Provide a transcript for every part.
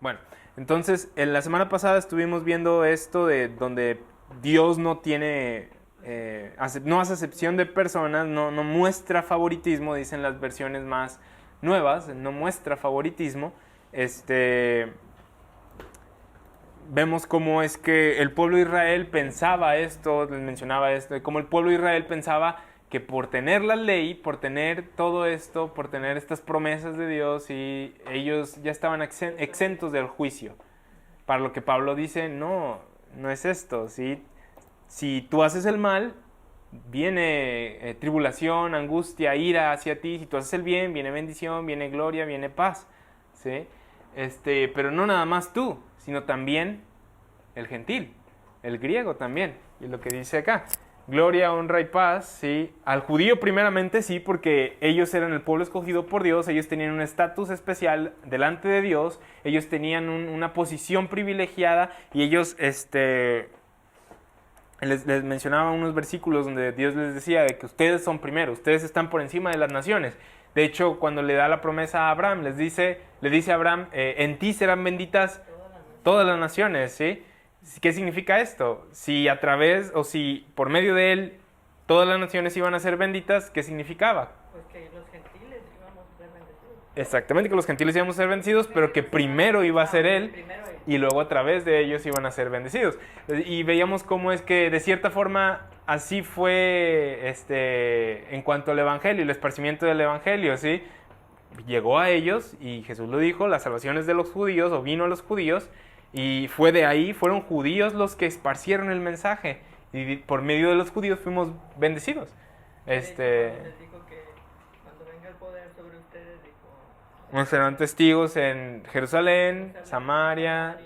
Bueno, entonces, en la semana pasada estuvimos viendo esto de donde Dios no tiene, no hace acepción de personas, no muestra favoritismo, dicen las versiones más nuevas, no muestra favoritismo. Vemos cómo es que el pueblo de Israel pensaba esto, les mencionaba esto, cómo el pueblo de Israel pensaba que por tener la ley, por tener todo esto, por tener estas promesas de Dios, y ellos ya estaban exentos del juicio. Para lo que Pablo dice, no es esto. ¿Sí? Si tú haces el mal, viene tribulación, angustia, ira hacia ti. Si tú haces el bien, viene bendición, viene gloria, viene paz. ¿Sí? Pero no nada más tú, sino también el gentil, el griego también. Y lo que dice acá, gloria, honra y paz, ¿sí? Al judío primeramente sí, porque ellos eran el pueblo escogido por Dios, ellos tenían un estatus especial delante de Dios, ellos tenían una posición privilegiada, y ellos les mencionaba unos versículos donde Dios les decía de que ustedes son primero, ustedes están por encima de las naciones. De hecho, cuando le da la promesa a Abraham, le dice a Abraham, en ti serán benditas todas las naciones, ¿sí? ¿Qué significa esto? Si a través o si por medio de él todas las naciones iban a ser benditas, ¿qué significaba? Pues que los gentiles íbamos a ser bendecidos. Exactamente, que los gentiles íbamos a ser bendecidos, pero que primero iba a ser él y luego a través de ellos iban a ser bendecidos. Y veíamos cómo es que de cierta forma así fue en cuanto al evangelio, el esparcimiento del evangelio, ¿sí? Llegó a ellos y Jesús lo dijo, la salvación es de los judíos, o vino a los judíos, y fue de ahí, fueron judíos los que esparcieron el mensaje, y por medio de los judíos fuimos bendecidos. Les dijo que cuando venga el poder sobre ustedes, dijo, serán testigos en Jerusalén, Samaria,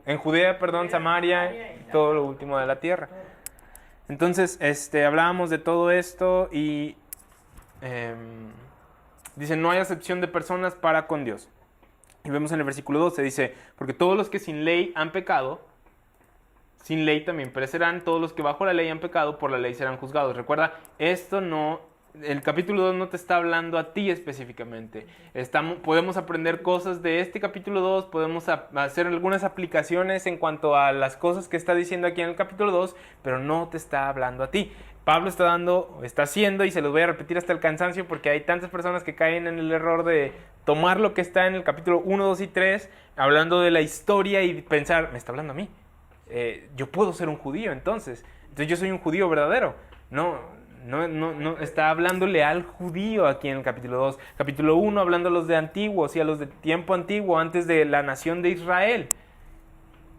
en Judea, Samaria, y todo lo último de la tierra. Entonces, hablábamos de todo esto y dice, no hay acepción de personas para con Dios. Y vemos en el versículo 12, dice, porque todos los que sin ley han pecado, sin ley también perecerán, todos los que bajo la ley han pecado, por la ley serán juzgados. Recuerda, el capítulo 2 no te está hablando a ti específicamente. Podemos aprender cosas de este capítulo 2, podemos hacer algunas aplicaciones en cuanto a las cosas que está diciendo aquí en el capítulo 2, pero no te está hablando a ti. Pablo está haciendo, y se los voy a repetir hasta el cansancio, porque hay tantas personas que caen en el error de tomar lo que está en el capítulo 1, 2 y 3, hablando de la historia, y pensar, me está hablando a mí. Yo puedo ser un judío entonces yo soy un judío verdadero. No, está hablándole al judío aquí en el capítulo 2. Capítulo 1 hablando a los de antiguo, a los de tiempo antiguo, antes de la nación de Israel.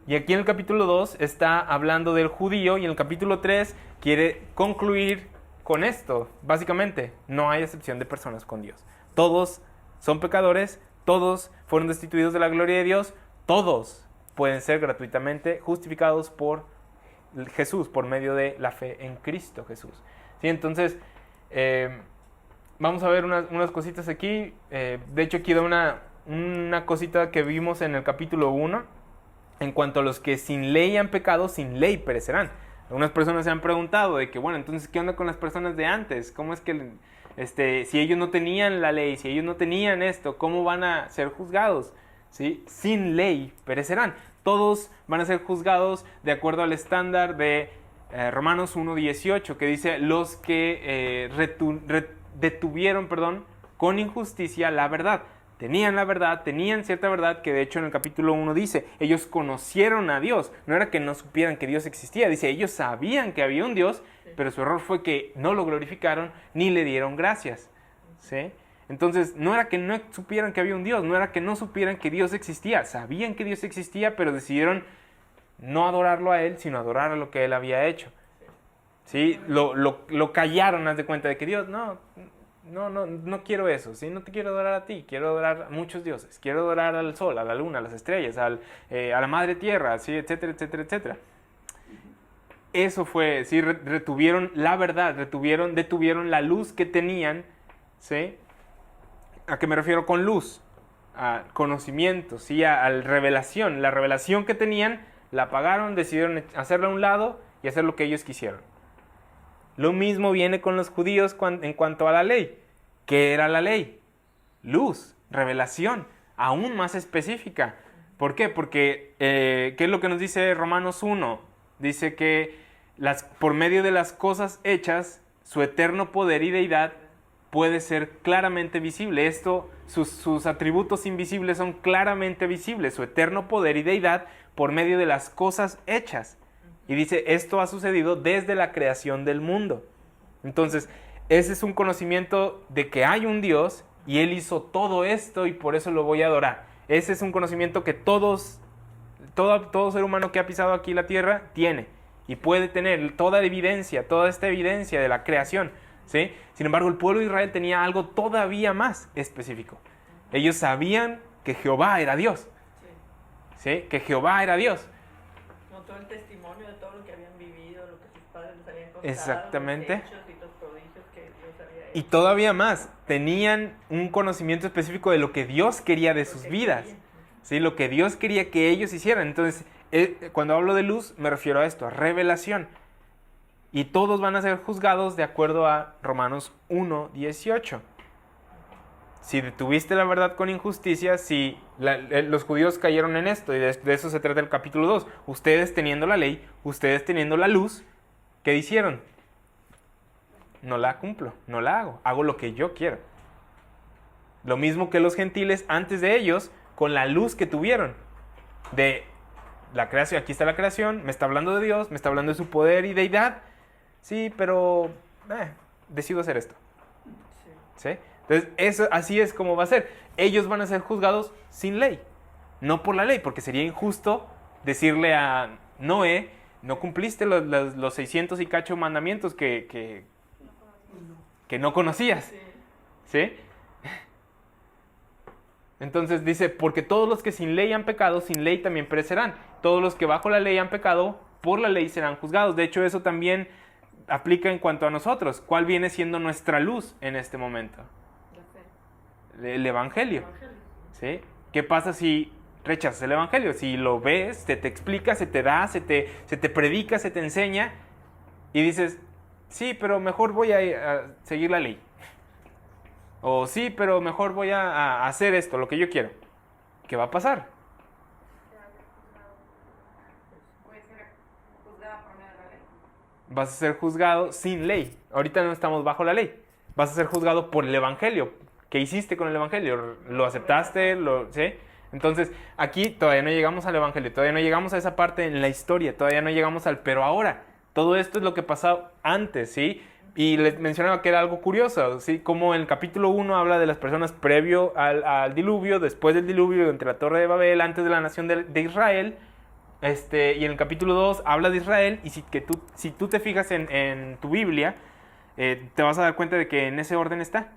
Y aquí en el capítulo 2 está hablando del judío, y en el capítulo 3 quiere concluir con esto. Básicamente, no hay excepción de personas con Dios. Todos son pecadores, todos fueron destituidos de la gloria de Dios, todos pueden ser gratuitamente justificados por Jesús, por medio de la fe en Cristo Jesús. ¿Sí? Entonces, vamos a ver unas cositas aquí. De hecho, aquí da una cosita que vimos en el capítulo 1, en cuanto a los que sin ley han pecado, sin ley perecerán. Algunas personas se han preguntado de que, bueno, entonces, ¿qué onda con las personas de antes? ¿Cómo es que, si ellos no tenían la ley, si ellos no tenían esto, cómo van a ser juzgados? ¿Sí? Sin ley perecerán. Todos van a ser juzgados de acuerdo al estándar de Romanos 1:18, que dice, los que detuvieron con injusticia la verdad. Tenían la verdad, tenían cierta verdad, que de hecho en el capítulo 1 dice, ellos conocieron a Dios. No era que no supieran que Dios existía, dice, ellos sabían que había un Dios, pero su error fue que no lo glorificaron ni le dieron gracias. ¿Sí? Entonces, no era que no supieran que había un Dios, no era que no supieran que Dios existía. Sabían que Dios existía, pero decidieron no adorarlo a Él, sino adorar a lo que Él había hecho. ¿Sí? Lo callaron, haz de cuenta de que Dios, no quiero eso, ¿sí? No te quiero adorar a ti, quiero adorar a muchos dioses. Quiero adorar al sol, a la luna, a las estrellas, a la madre tierra, ¿sí? Etcétera, etcétera, etcétera. Eso fue, ¿sí? Retuvieron la verdad, detuvieron la luz que tenían, ¿sí? ¿A qué me refiero con luz? A conocimiento, ¿sí? A revelación. La revelación que tenían la apagaron, decidieron hacerla a un lado y hacer lo que ellos quisieron. Lo mismo viene con los judíos en cuanto a la ley. ¿Qué era la ley? Luz, revelación, aún más específica. ¿Por qué? Porque, ¿qué es lo que nos dice Romanos 1? Dice que por medio de las cosas hechas, su eterno poder y deidad puede ser claramente visible. Sus atributos invisibles son claramente visibles, su eterno poder y deidad por medio de las cosas hechas. Y dice, esto ha sucedido desde la creación del mundo. Entonces, ese es un conocimiento de que hay un Dios y Él hizo todo esto y por eso lo voy a adorar. Ese es un conocimiento que todo ser humano que ha pisado aquí la tierra tiene y puede tener toda esta evidencia de la creación, ¿sí? Sin embargo, el pueblo de Israel tenía algo todavía más específico. Ellos sabían que Jehová era Dios, ¿sí? Que Jehová era Dios. No, todo el testimonio de todo lo que habían vivido, lo que sus padres les habían contado, Exactamente. los hechos y los prodigios que Dios había hecho. Y todavía más, tenían un conocimiento específico de lo que Dios quería de sus vidas, ¿sí? Lo que Dios quería que ellos hicieran. Entonces, cuando hablo de luz, me refiero a esto, a revelación. Y todos van a ser juzgados de acuerdo a Romanos 1:18. Si detuviste la verdad con injusticia, si los judíos cayeron en esto, y de eso se trata el capítulo 2. Ustedes teniendo la ley, ustedes teniendo la luz, ¿qué hicieron? No la cumplo, no la hago lo que yo quiero. Lo mismo que los gentiles antes de ellos, con la luz que tuvieron de la creación. Aquí está la creación, me está hablando de Dios, me está hablando de su poder y deidad. Sí, pero decido hacer esto. ¿Sí? Entonces, así es como va a ser. Ellos van a ser juzgados sin ley, no por la ley, porque sería injusto decirle a Noé, no cumpliste los 600 y cacho mandamientos que no conocías. ¿Sí? Entonces dice, porque todos los que sin ley han pecado, sin ley también perecerán. Todos los que bajo la ley han pecado, por la ley serán juzgados. De hecho, eso también aplica en cuanto a nosotros. ¿Cuál viene siendo nuestra luz en este momento? El Evangelio. ¿Sí? ¿Qué pasa si rechazas el Evangelio? Si lo ves, se te explica, se te da, se te predica, se te enseña y dices, sí, pero mejor voy a seguir la ley. O sí, pero mejor voy a hacer esto, lo que yo quiero. ¿Qué va a pasar? Vas a ser juzgado sin ley. Ahorita no estamos bajo la ley. Vas a ser juzgado por el Evangelio. ¿Qué hiciste con el Evangelio? ¿Lo aceptaste? ¿Sí? Entonces, aquí todavía no llegamos al Evangelio. Todavía no llegamos a esa parte en la historia. Todavía no llegamos al pero ahora. Todo esto es lo que pasó antes, ¿sí? Y les mencionaba que era algo curioso, ¿sí? Como en el capítulo 1 habla de las personas previo al diluvio, después del diluvio, entre la Torre de Babel, antes de la nación de Israel. Y en el capítulo 2 habla de Israel. Y si tú te fijas en tu Biblia, te vas a dar cuenta de que en ese orden está.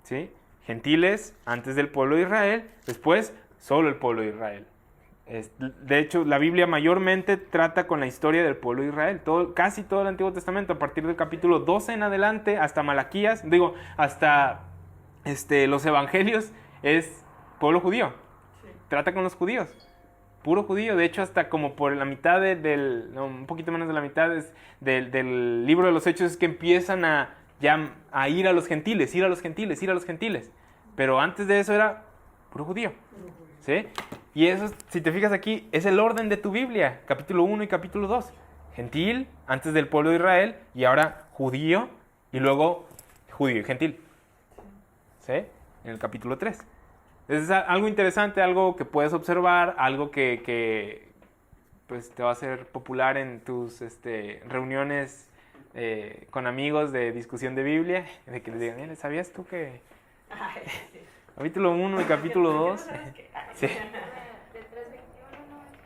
¿Sí? Gentiles antes del pueblo de Israel, después solo el pueblo de Israel. De hecho, la Biblia mayormente trata con la historia del pueblo de Israel. Casi todo el Antiguo Testamento, a partir del capítulo 12 en adelante, hasta Malaquías, hasta los evangelios, es pueblo judío. Sí. Trata con los judíos. Puro judío. De hecho, hasta como por la mitad un poquito menos de la mitad del libro de los Hechos es que empiezan a ir a los gentiles, ir a los gentiles. Pero antes de eso era puro judío. ¿Sí? Y eso, si te fijas aquí, es el orden de tu Biblia, capítulo 1 y capítulo 2. Gentil, antes del pueblo de Israel, y ahora judío, y luego judío y gentil. ¿Sí? En el capítulo 3. Es algo interesante, algo que puedes observar, algo que pues, te va a hacer popular en tus reuniones con amigos de discusión de Biblia, de que les digan, ¿sabías tú que...? Ay, sí. Capítulo 1 y capítulo 2. Sí.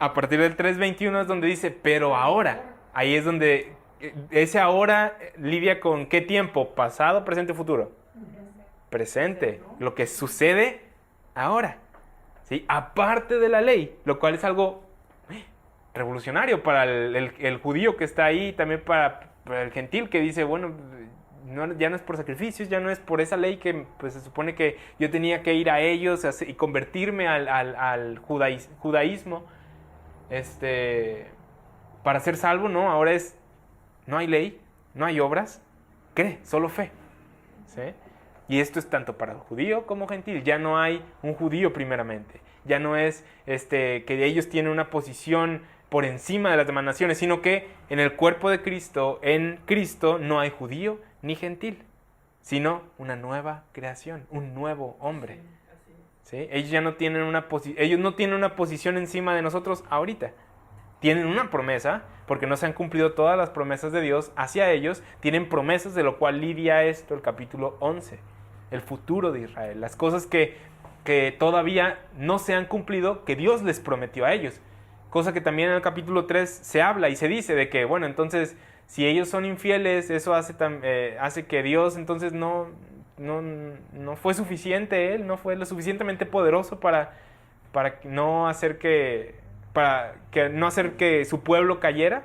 A partir del 3:21 es donde dice, pero ahora. Ahí es donde ese ahora lidia con ¿qué tiempo? Pasado, presente, futuro. Presente. Lo que sucede ahora. ¿Sí? Aparte de la ley, lo cual es algo revolucionario para el judío que está ahí, también para el gentil que dice, bueno, ya no es por sacrificios, ya no es por esa ley que pues, se supone que yo tenía que ir a ellos y convertirme al judaísmo para ser salvo, no, ahora no hay ley, no hay obras, cree, solo fe. ¿Sí? Y esto es tanto para el judío como gentil, ya no hay un judío primeramente, ya no es que ellos tienen una posición por encima de las demás naciones, sino que en el cuerpo de Cristo, en Cristo, no hay judío ni gentil, sino una nueva creación, un nuevo hombre. ¿Sí? Ellos ya no tienen ellos no tienen una posición encima de nosotros ahorita. Tienen una promesa, porque no se han cumplido todas las promesas de Dios hacia ellos. Tienen promesas, de lo cual lidia esto el capítulo 11. El futuro de Israel. Las cosas que todavía no se han cumplido, que Dios les prometió a ellos. Cosa que también en el capítulo 3 se habla y se dice de que, bueno, entonces, si ellos son infieles, eso hace que Dios entonces no fue suficiente, Él no fue lo suficientemente poderoso para no hacer que su pueblo cayera.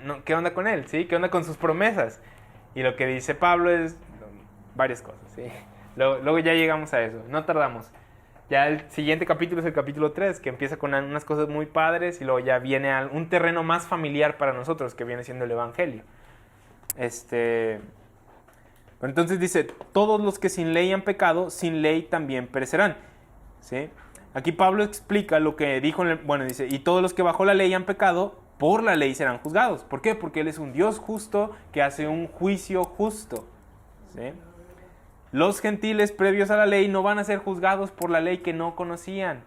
No, ¿qué onda con Él? ¿Sí? ¿Qué onda con sus promesas? Y lo que dice Pablo es varias cosas, ¿sí? Luego ya llegamos a eso, no tardamos. Ya el siguiente capítulo es el capítulo 3, que empieza con unas cosas muy padres y luego ya viene a un terreno más familiar para nosotros, que viene siendo el Evangelio. Entonces dice, todos los que sin ley han pecado, sin ley también perecerán. ¿Sí? Aquí Pablo explica lo que dijo, dice, y todos los que bajo la ley han pecado, por la ley serán juzgados. ¿Por qué? Porque Él es un Dios justo que hace un juicio justo. ¿Sí? Los gentiles previos a la ley no van a ser juzgados por la ley que no conocían.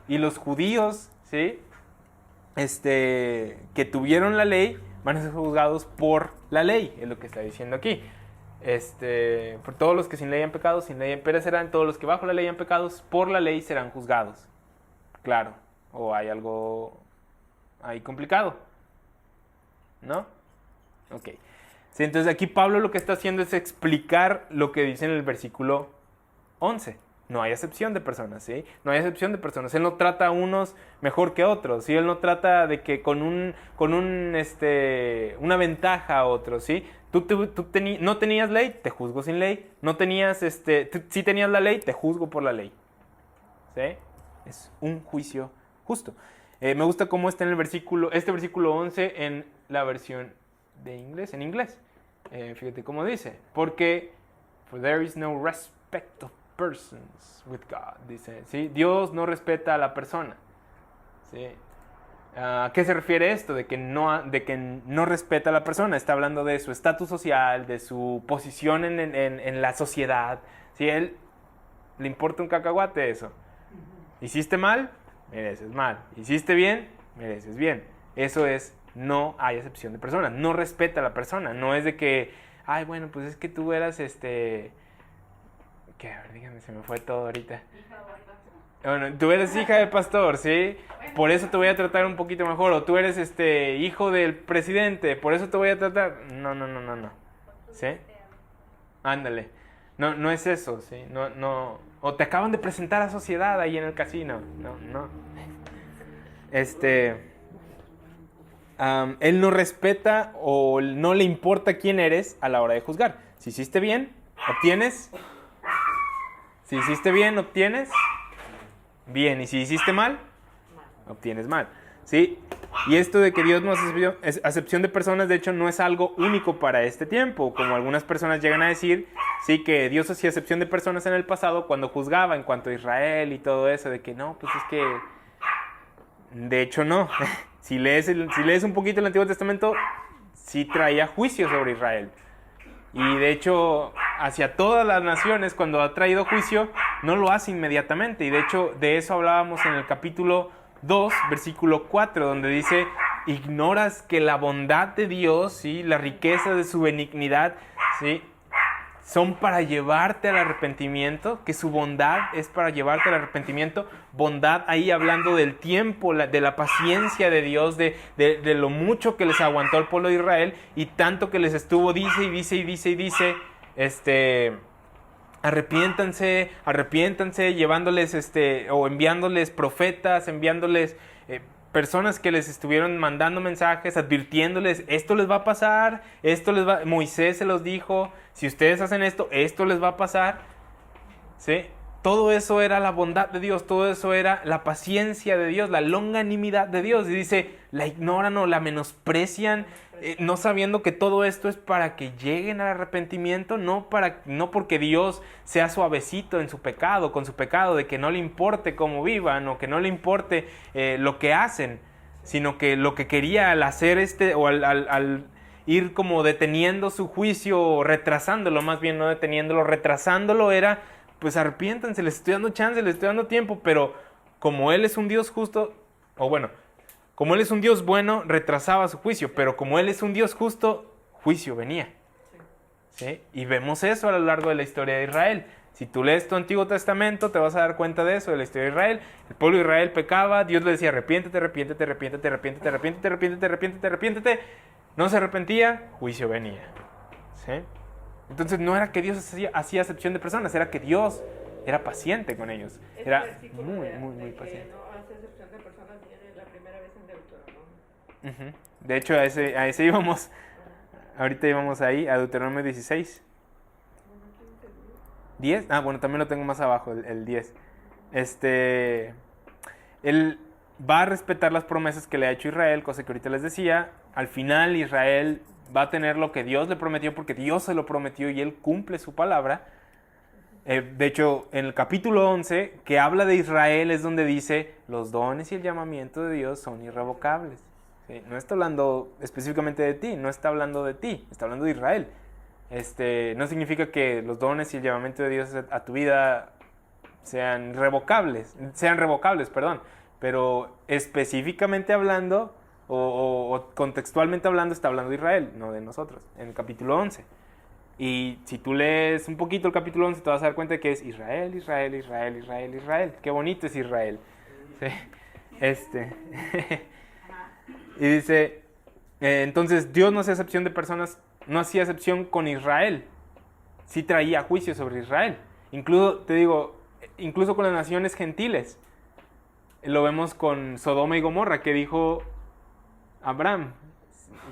Y los judíos, ¿sí? Que tuvieron la ley, van a ser juzgados por la ley, es lo que está diciendo aquí. Por todos los que sin ley han pecado, sin ley perecerán. Todos los que bajo la ley han pecado, por la ley serán juzgados. Claro, o hay algo ahí complicado, ¿no? Ok. Sí, entonces aquí Pablo lo que está haciendo es explicar lo que dice en el versículo 11. No hay acepción de personas, ¿sí? No hay acepción de personas. Él no trata a unos mejor que otros, ¿sí? Él no trata de que con una ventaja a otros, ¿sí? No tenías ley, te juzgo sin ley. No tenías, sí tenías la ley, te juzgo por la ley. ¿Sí? Es un juicio justo. Me gusta cómo está en el versículo 11 en la versión de inglés, en inglés. Fíjate cómo dice, porque for there is no respect of persons with God, dice, ¿sí? Dios no respeta a la persona, ¿sí? ¿A qué se refiere esto? De que no respeta a la persona. Está hablando de su estatus social, de su posición en la sociedad, ¿sí? Él le importa un cacahuate eso. Hiciste mal, mereces mal. Hiciste bien, mereces bien. Eso es, no hay acepción de persona. No respeta a la persona. No es de que, ay, bueno, pues es que tú eras que, a ver, dígame, se me fue todo ahorita. Bueno, tú eres hija del pastor, ¿sí? Por eso te voy a tratar un poquito mejor. O tú eres hijo del presidente, por eso te voy a tratar. No. ¿Sí? Ándale. No es eso, ¿sí? No. O te acaban de presentar a sociedad ahí en el casino. No. Él no respeta o no le importa quién eres a la hora de juzgar. Si hiciste bien, obtienes. Si hiciste bien, obtienes bien. Y si hiciste mal, obtienes mal. ¿Sí? Y esto de que Dios no hace acepción de personas, de hecho, no es algo único para este tiempo. Como algunas personas llegan a decir, sí, que Dios hacía acepción de personas en el pasado cuando juzgaba en cuanto a Israel y todo eso, de que no, pues es que... De hecho, no. Si lees un poquito el Antiguo Testamento, sí traía juicio sobre Israel. Y de hecho, hacia todas las naciones, cuando ha traído juicio, no lo hace inmediatamente. Y de hecho, de eso hablábamos en el capítulo 2, versículo 4, donde dice, ignoras que la bondad de Dios, ¿sí? La riqueza de su benignidad, ¿sí? Son para llevarte al arrepentimiento, que su bondad es para llevarte al arrepentimiento. Bondad ahí hablando del tiempo, de la paciencia de Dios, de lo mucho que les aguantó el pueblo de Israel y tanto que les estuvo, dice, arrepiéntanse, llevándoles, o enviándoles profetas, enviándoles personas que les estuvieron mandando mensajes, advirtiéndoles, esto les va a pasar, Moisés se los dijo, si ustedes hacen esto les va a pasar, ¿sí? Todo eso era la bondad de Dios, todo eso era la paciencia de Dios, la longanimidad de Dios. Y dice, la ignoran o la menosprecian no sabiendo que todo esto es para que lleguen al arrepentimiento, no porque Dios sea suavecito en su pecado, con su pecado, de que no le importe cómo vivan o que no le importe lo que hacen, sino que lo que quería al hacer o al ir como deteniendo su juicio, o retrasándolo, más bien no deteniéndolo, retrasándolo, era pues arrepiéntanse, les estoy dando chance, les estoy dando tiempo, pero como Él es un Dios justo, o bueno, como Él es un Dios bueno, retrasaba su juicio, pero como Él es un Dios justo, juicio venía. ¿Sí? Y vemos eso a lo largo de la historia de Israel. Si tú lees tu Antiguo Testamento, te vas a dar cuenta de eso, de la historia de Israel. El pueblo de Israel pecaba, Dios le decía, arrepiéntete, arrepiéntete, arrepiéntete, arrepiéntete, arrepiéntete, arrepiéntete, arrepiéntete, arrepiéntete. No se arrepentía, juicio venía. ¿Sí? Entonces no era que Dios hacía acepción de personas, era que Dios era paciente con ellos. Era muy paciente. No hace acepción de personas, viene la primera vez en Deuteronomio. De hecho, a ese íbamos. Ahorita íbamos ahí, a Deuteronomio 16. 10. Ah, bueno, también lo tengo más abajo, el 10. Él va a respetar las promesas que le ha hecho Israel, cosa que ahorita les decía. Al final Israel va a tener lo que Dios le prometió, porque Dios se lo prometió y Él cumple su palabra. De hecho, en el capítulo 11, que habla de Israel, es donde dice, los dones y el llamamiento de Dios son irrevocables. ¿Sí? No está hablando específicamente de ti, no está hablando de ti, está hablando de Israel. No significa que los dones y el llamamiento de Dios a tu vida sean revocables, pero específicamente hablando o contextualmente hablando está hablando de Israel, no de nosotros, en el capítulo 11. Y si tú lees un poquito el capítulo 11 te vas a dar cuenta de que es Israel, Israel, Israel, Israel, Israel. Qué bonito es Israel. ¿Sí? Y dice, entonces Dios no hacía acepción de personas, no hacía acepción con Israel. Sí traía juicio sobre Israel. Incluso, te digo, incluso con las naciones gentiles. Lo vemos con Sodoma y Gomorra, que dijo Abraham.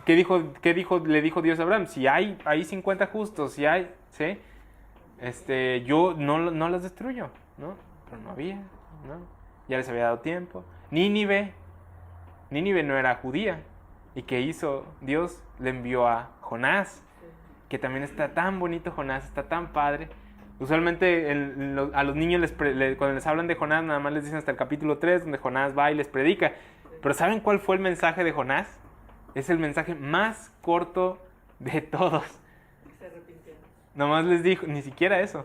¿Qué le dijo Dios a Abraham? Si hay 50 justos, si hay, ¿sí? Yo no las destruyo, ¿no? Pero no había, ¿no? Ya les había dado tiempo. Nínive no era judía. ¿Y qué hizo Dios? Le envió a Jonás, que también está tan bonito Jonás, está tan padre. Usualmente a los niños cuando les hablan de Jonás, nada más les dicen hasta el capítulo 3, donde Jonás va y les predica. Pero ¿saben cuál fue el mensaje de Jonás? Es el mensaje más corto de todos. Se arrepintieron. Nomás les dijo, ni siquiera eso.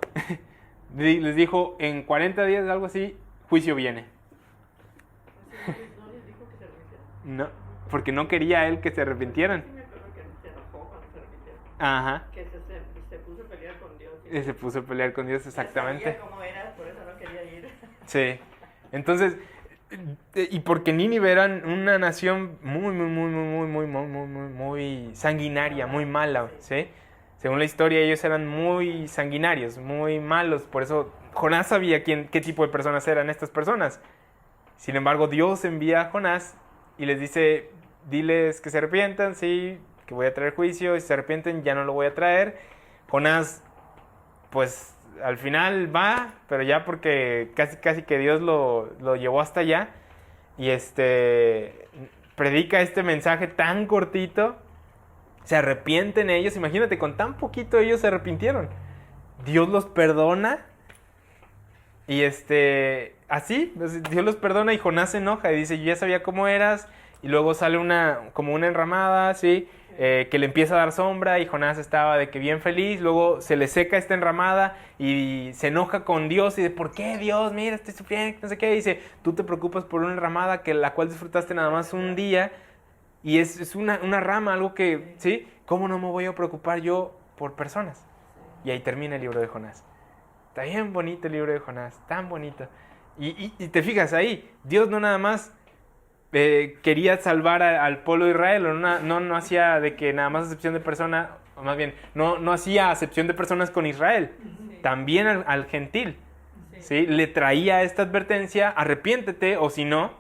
Les dijo, en 40 días, algo así, juicio viene. ¿No les dijo que se arrepintieran? No, porque no quería él que se arrepintieran. Sí, me acuerdo que se enojó cuando se arrepintieron. Ajá. Que se puso a pelear con Dios. Y se puso a pelear con Dios, exactamente. Ya sabía cómo era, por eso no quería ir. Sí. Entonces, y porque Nínive eran una nación muy sanguinaria, muy mala, ¿sí? Según la historia, ellos eran muy sanguinarios, muy malos. Por eso Jonás sabía qué tipo de personas eran estas personas. Sin embargo, Dios envía a Jonás y les dice, diles que se arrepientan, sí, que voy a traer juicio. Y si se arrepienten, ya no lo voy a traer. Jonás, pues al final va, pero ya porque casi que Dios lo llevó hasta allá. Y predica este mensaje tan cortito. Se arrepienten ellos. Imagínate, con tan poquito ellos se arrepintieron. Dios los perdona. Y así, Dios los perdona y Jonás se enoja y dice, yo ya sabía cómo eras. Y luego sale como una enramada, ¿sí? Que le empieza a dar sombra y Jonás estaba de que bien feliz. Luego se le seca esta enramada y se enoja con Dios y dice, ¿por qué Dios? Mira, estoy sufriendo, no sé qué. Y dice, tú te preocupas por una enramada la cual disfrutaste nada más un día. Y es una rama, algo que, ¿sí? ¿Cómo no me voy a preocupar yo por personas? Y ahí termina el libro de Jonás. Está bien bonito el libro de Jonás, tan bonito. Y te fijas ahí, Dios no nada más quería salvar al pueblo de Israel, o no hacía de que nada más acepción de personas, o más bien, no hacía acepción de personas con Israel, sí. También al gentil, sí. ¿Sí? Le traía esta advertencia, arrepiéntete, o si no,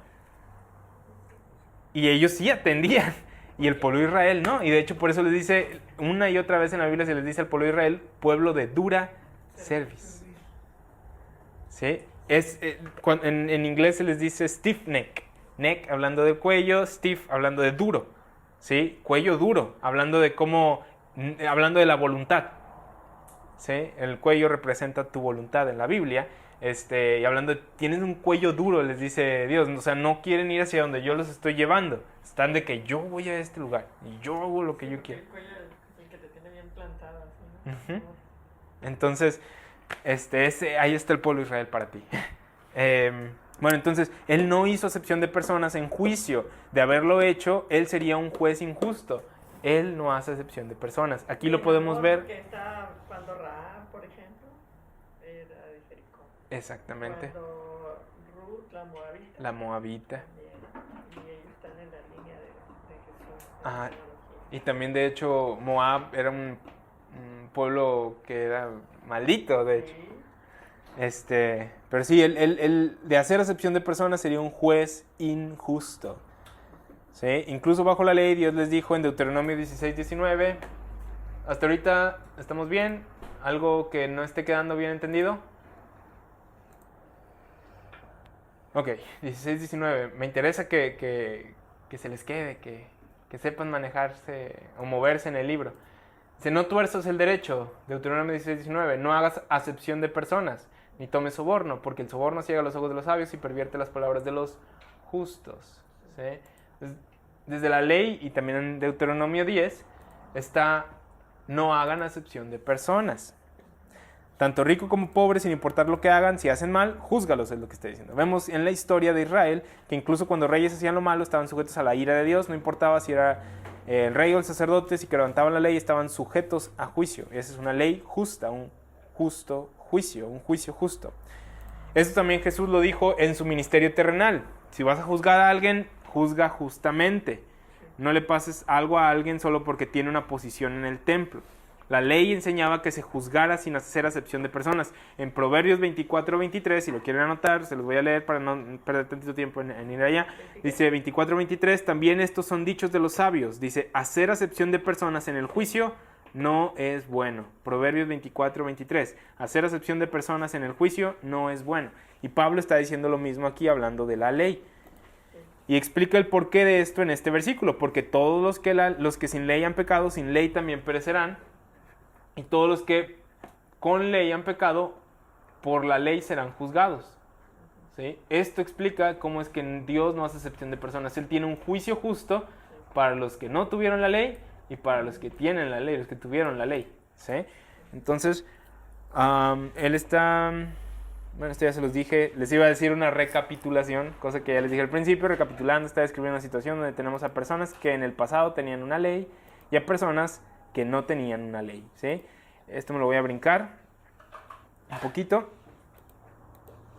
y ellos sí atendían, y el pueblo de Israel no, y de hecho por eso les dice, una y otra vez en la Biblia se les dice al pueblo de Israel, pueblo de dura cerviz, ¿sí? En inglés se les dice stiff neck, neck hablando del cuello, stiff hablando de duro, ¿sí? Cuello duro, hablando de la voluntad, ¿sí? El cuello representa tu voluntad en la Biblia. Y hablando de, tienen un cuello duro, les dice Dios, o sea, no quieren ir hacia donde yo los estoy llevando, están de que yo voy a este lugar y yo hago lo que yo quiero. El cuello es el que te tiene bien plantado, así, ¿no? Uh-huh. Entonces, ahí está el pueblo de Israel para ti. Bueno, entonces, él no hizo acepción de personas en juicio. De haberlo hecho, él sería un juez injusto. Él no hace acepción de personas. Aquí lo podemos ver. Que está cuando Rahab, por ejemplo, era de Jericó. Exactamente. Cuando Ruth, la moabita. La moabita. También, y ellos están en la línea de Jesús. Ajá. Y también, de hecho, Moab era un pueblo que era maldito, de hecho. Sí. Pero sí, el de hacer acepción de personas sería un juez injusto. ¿Sí? Incluso bajo la ley, Dios les dijo en Deuteronomio 16:19, hasta ahorita estamos bien, algo que no esté quedando bien entendido. Ok, 16:19, me interesa que se les quede, que sepan manejarse o moverse en el libro. Dice, no tuerzas el derecho, Deuteronomio 16:19, no hagas acepción de personas, ni tomes soborno, porque el soborno ciega los ojos de los sabios y pervierte las palabras de los justos. ¿Sí? Desde la ley y también en Deuteronomio 10 está, no hagan acepción de personas. Tanto rico como pobre, sin importar lo que hagan, si hacen mal, júzgalos, es lo que está diciendo. Vemos en la historia de Israel que incluso cuando reyes hacían lo malo, estaban sujetos a la ira de Dios, no importaba si era el rey o el sacerdote, si que levantaban la ley, estaban sujetos a juicio. Y esa es una ley justa, un justo juicio, un juicio justo. Esto también Jesús lo dijo en su ministerio terrenal. Si vas a juzgar a alguien, juzga justamente. No le pases algo a alguien solo porque tiene una posición en el templo. La ley enseñaba que se juzgara sin hacer acepción de personas. En Proverbios 24:23, si lo quieren anotar, se los voy a leer para no perder tanto tiempo en ir allá. Dice 24:23, también estos son dichos de los sabios. Dice, hacer acepción de personas en el juicio no es bueno. Proverbios 24:23, hacer acepción de personas en el juicio no es bueno. Y Pablo está diciendo lo mismo aquí hablando de la ley. Y explica el porqué de esto en este versículo. Porque todos los que sin ley han pecado, sin ley también perecerán. Y todos los que con ley han pecado, por la ley serán juzgados. ¿Sí? Esto explica cómo es que Dios no hace acepción de personas. Él tiene un juicio justo para los que no tuvieron la ley y para los que tienen la ley, los que tuvieron la ley. ¿Sí? Entonces, él está... Bueno, esto ya se los dije. Les iba a decir una recapitulación, cosa que ya les dije al principio. Recapitulando, está describiendo una situación donde tenemos a personas que en el pasado tenían una ley y a personas que no tenían una ley, ¿sí? Esto me lo voy a brincar un poquito.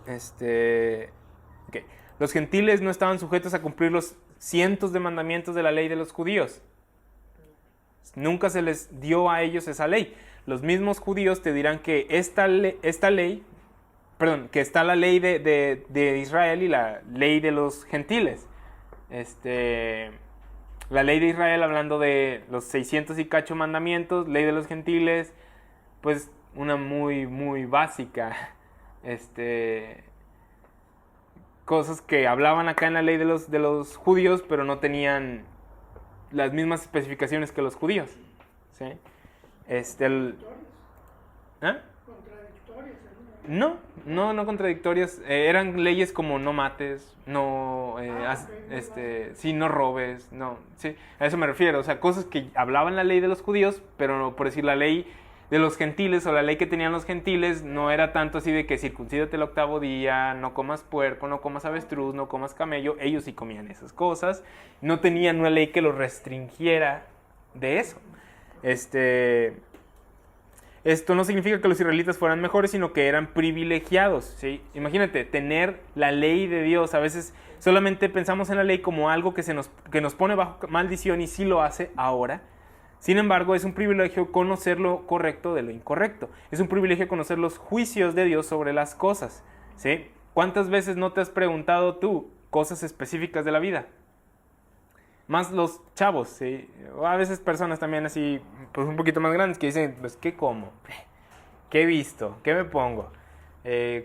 Okay. Los gentiles no estaban sujetos a cumplir los cientos de mandamientos de la ley de los judíos. Nunca se les dio a ellos esa ley. Los mismos judíos te dirán que que está la ley de Israel y la ley de los gentiles. La ley de Israel hablando de los 600 y cacho mandamientos, ley de los gentiles, pues una muy, muy básica. Cosas que hablaban acá en la ley de los judíos, pero no tenían las mismas especificaciones que los judíos. ¿Sí? No contradictorias. Eran leyes como no mates, no no robes, no, sí, a eso me refiero. O sea, cosas que hablaban la ley de los judíos, pero no, por decir la ley de los gentiles o la ley que tenían los gentiles no era tanto así de que circuncídate el 8º día, no comas puerco, no comas avestruz, no comas camello. Ellos sí comían esas cosas. No tenían una ley que los restringiera de eso. Esto no significa que los israelitas fueran mejores, sino que eran privilegiados, ¿sí? Imagínate, tener la ley de Dios. A veces solamente pensamos en la ley como algo que nos pone bajo maldición, y sí lo hace ahora. Sin embargo, es un privilegio conocer lo correcto de lo incorrecto. Es un privilegio conocer los juicios de Dios sobre las cosas, ¿sí? ¿Cuántas veces no te has preguntado tú cosas específicas de la vida? Más los chavos, ¿sí? O a veces personas también así, pues un poquito más grandes, que dicen, pues, ¿qué como? ¿Qué he visto? ¿Qué me pongo?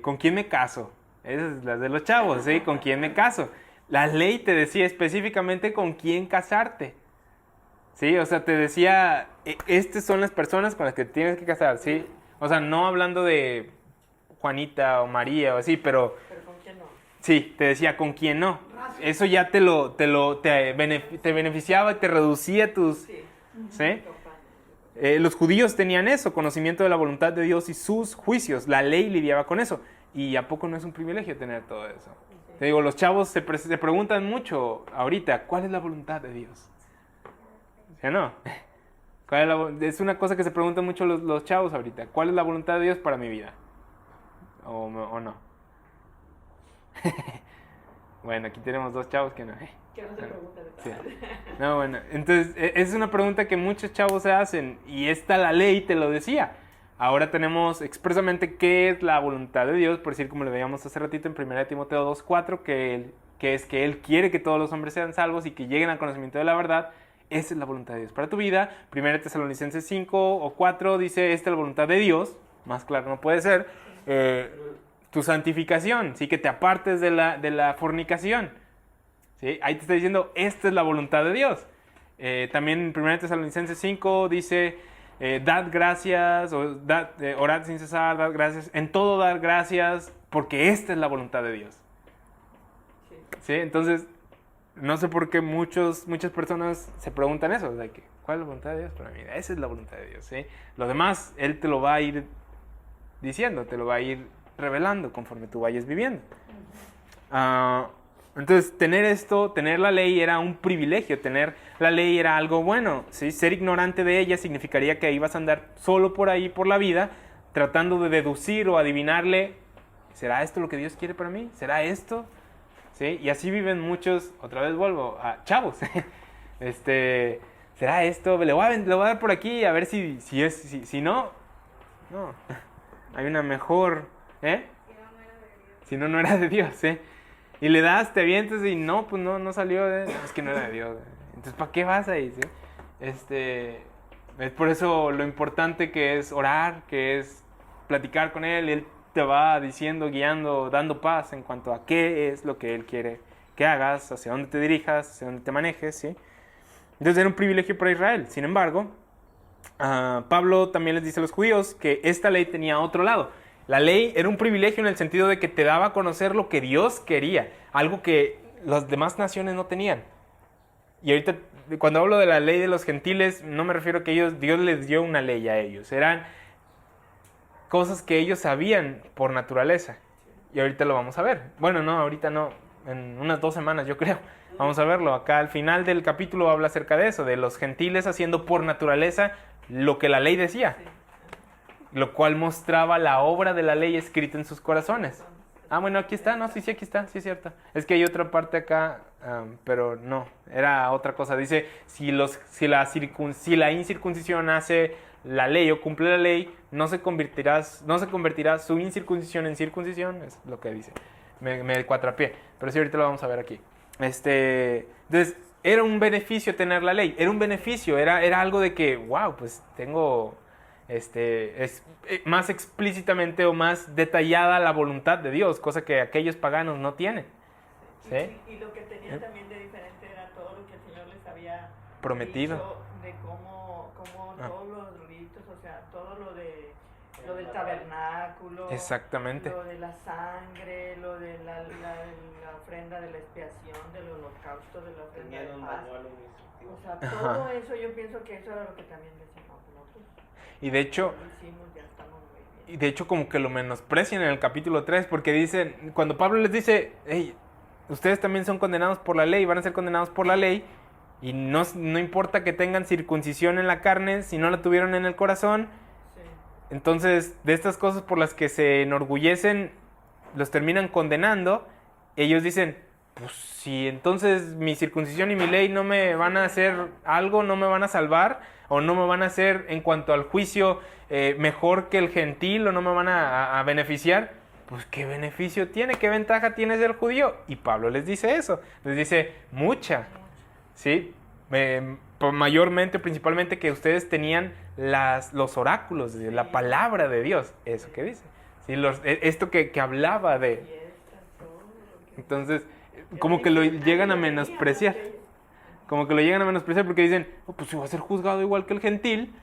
¿Con quién me caso? Esas son las de los chavos, ¿sí? ¿Con quién me caso? La ley te decía específicamente con quién casarte, Sí, o sea, te decía, estas son las personas con las que tienes que casar, ¿sí? O sea, no hablando de Juanita o María o así, pero Pero ¿con quién no? sí, te decía con quién no. Eso ya te beneficiaba y te reducía tus, Sí. ¿sí? Los judíos tenían eso, conocimiento de la voluntad de Dios y sus juicios. La ley lidiaba con eso. ¿Y a poco no es un privilegio tener todo eso? Te digo, los chavos se preguntan mucho ahorita, ¿cuál es la voluntad de Dios? ¿Sí o no? Es una cosa que se preguntan mucho los chavos ahorita. ¿Cuál es la voluntad de Dios para mi vida? ¿O no? Bueno, aquí tenemos dos chavos que no. Que no se pregunta de Sí. tal. No, bueno, entonces es una pregunta que muchos chavos se hacen y la ley te lo decía. Ahora tenemos expresamente qué es la voluntad de Dios, por decir como le veíamos hace ratito en 1 Timoteo 2:4, que es que Él quiere que todos los hombres sean salvos y que lleguen al conocimiento de la verdad. Esa es la voluntad de Dios para tu vida. 1 Tesalonicenses 5 o 4 dice, esta es la voluntad de Dios, más claro no puede ser, tu santificación, ¿sí? Que te apartes de la fornicación. ¿Sí? Ahí te está diciendo, esta es la voluntad de Dios. También en 1 Tesalonicenses 5 dice, dad gracias, orad sin cesar, dad gracias, en todo dar gracias, porque esta es la voluntad de Dios. Sí. ¿Sí? Entonces, no sé por qué muchas personas se preguntan eso, o sea, ¿cuál es la voluntad de Dios para mí? Esa es la voluntad de Dios, ¿sí? Lo demás, Él te lo va a ir diciendo, te lo va a ir revelando conforme tú vayas viviendo. Entonces, tener la ley era un privilegio, tener la ley era algo bueno, ¿sí? Ser ignorante de ella significaría que ibas a andar solo por ahí, por la vida, tratando de deducir o adivinarle, ¿será esto lo que Dios quiere para mí? ¿Será esto? ¿Sí? Y así viven muchos, otra vez vuelvo, chavos. ¿Será esto? Le voy a dar por aquí a ver si no, hay una mejor, Si no era de Dios, Y le das, te avientas y no, pues no salió, es que no era de Dios. Entonces, ¿para qué vas ahí, sí? Es por eso lo importante que es orar, que es platicar con Él, y Él te va diciendo, guiando, dando paz en cuanto a qué es lo que Él quiere que hagas, hacia dónde te dirijas, hacia dónde te manejes, ¿sí? Entonces era un privilegio para Israel. Sin embargo, Pablo también les dice a los judíos que esta ley tenía otro lado. La ley era un privilegio en el sentido de que te daba a conocer lo que Dios quería, algo que las demás naciones no tenían. Y ahorita, cuando hablo de la ley de los gentiles, no me refiero a que Dios les dio una ley a ellos. Eran cosas que ellos sabían por naturaleza. Y ahorita lo vamos a ver. Bueno, no, ahorita no. En unas 2 semanas, yo creo. Vamos a verlo. Acá al final del capítulo habla acerca de eso, de los gentiles haciendo por naturaleza lo que la ley decía. Lo cual mostraba la obra de la ley escrita en sus corazones. Bueno, aquí está, no, sí, aquí está, sí es cierto. Es que hay otra parte acá, pero no, era otra cosa. Dice, si la incircuncisión hace la ley o cumple la ley, no se convertirá su incircuncisión en circuncisión, es lo que dice. Me cuatrapié, pero sí, ahorita lo vamos a ver aquí. Entonces, era un beneficio tener la ley, era un beneficio, era algo de que, wow, pues tengo... es más explícitamente o más detallada la voluntad de Dios, cosa que aquellos paganos no tienen. ¿Sí? Y lo que tenían también de diferente era todo lo que el Señor les había prometido, dicho de cómo todos los ritos, o sea, todo lo del tabernáculo, exactamente, lo de la sangre, lo de la ofrenda de la expiación, del holocausto, de la ofrenda de paz. O sea, todo eso, yo pienso que eso era lo que también decíamos nosotros. Y de hecho, como que lo menosprecian en el capítulo 3, porque dicen, cuando Pablo les dice, hey, ustedes también son condenados por la ley, van a ser condenados por la ley, y no importa que tengan circuncisión en la carne, si no la tuvieron en el corazón. Sí. Entonces, de estas cosas por las que se enorgullecen, los terminan condenando. Ellos dicen, pues si entonces mi circuncisión y mi ley no me van a hacer algo, no me van a salvar, o no me van a hacer en cuanto al juicio mejor que el gentil, o no me van a beneficiar, pues ¿qué beneficio tiene? ¿Qué ventaja tiene ser judío? Y Pablo les dice eso, les dice mucha, ¿sí? Mayormente, principalmente que ustedes tenían los oráculos, la palabra de Dios, eso que dice, ¿sí? Esto que hablaba de... Entonces, como que lo llegan a menospreciar. Como que lo llegan a menospreciar porque dicen, oh, pues si voy a ser juzgado igual que el gentil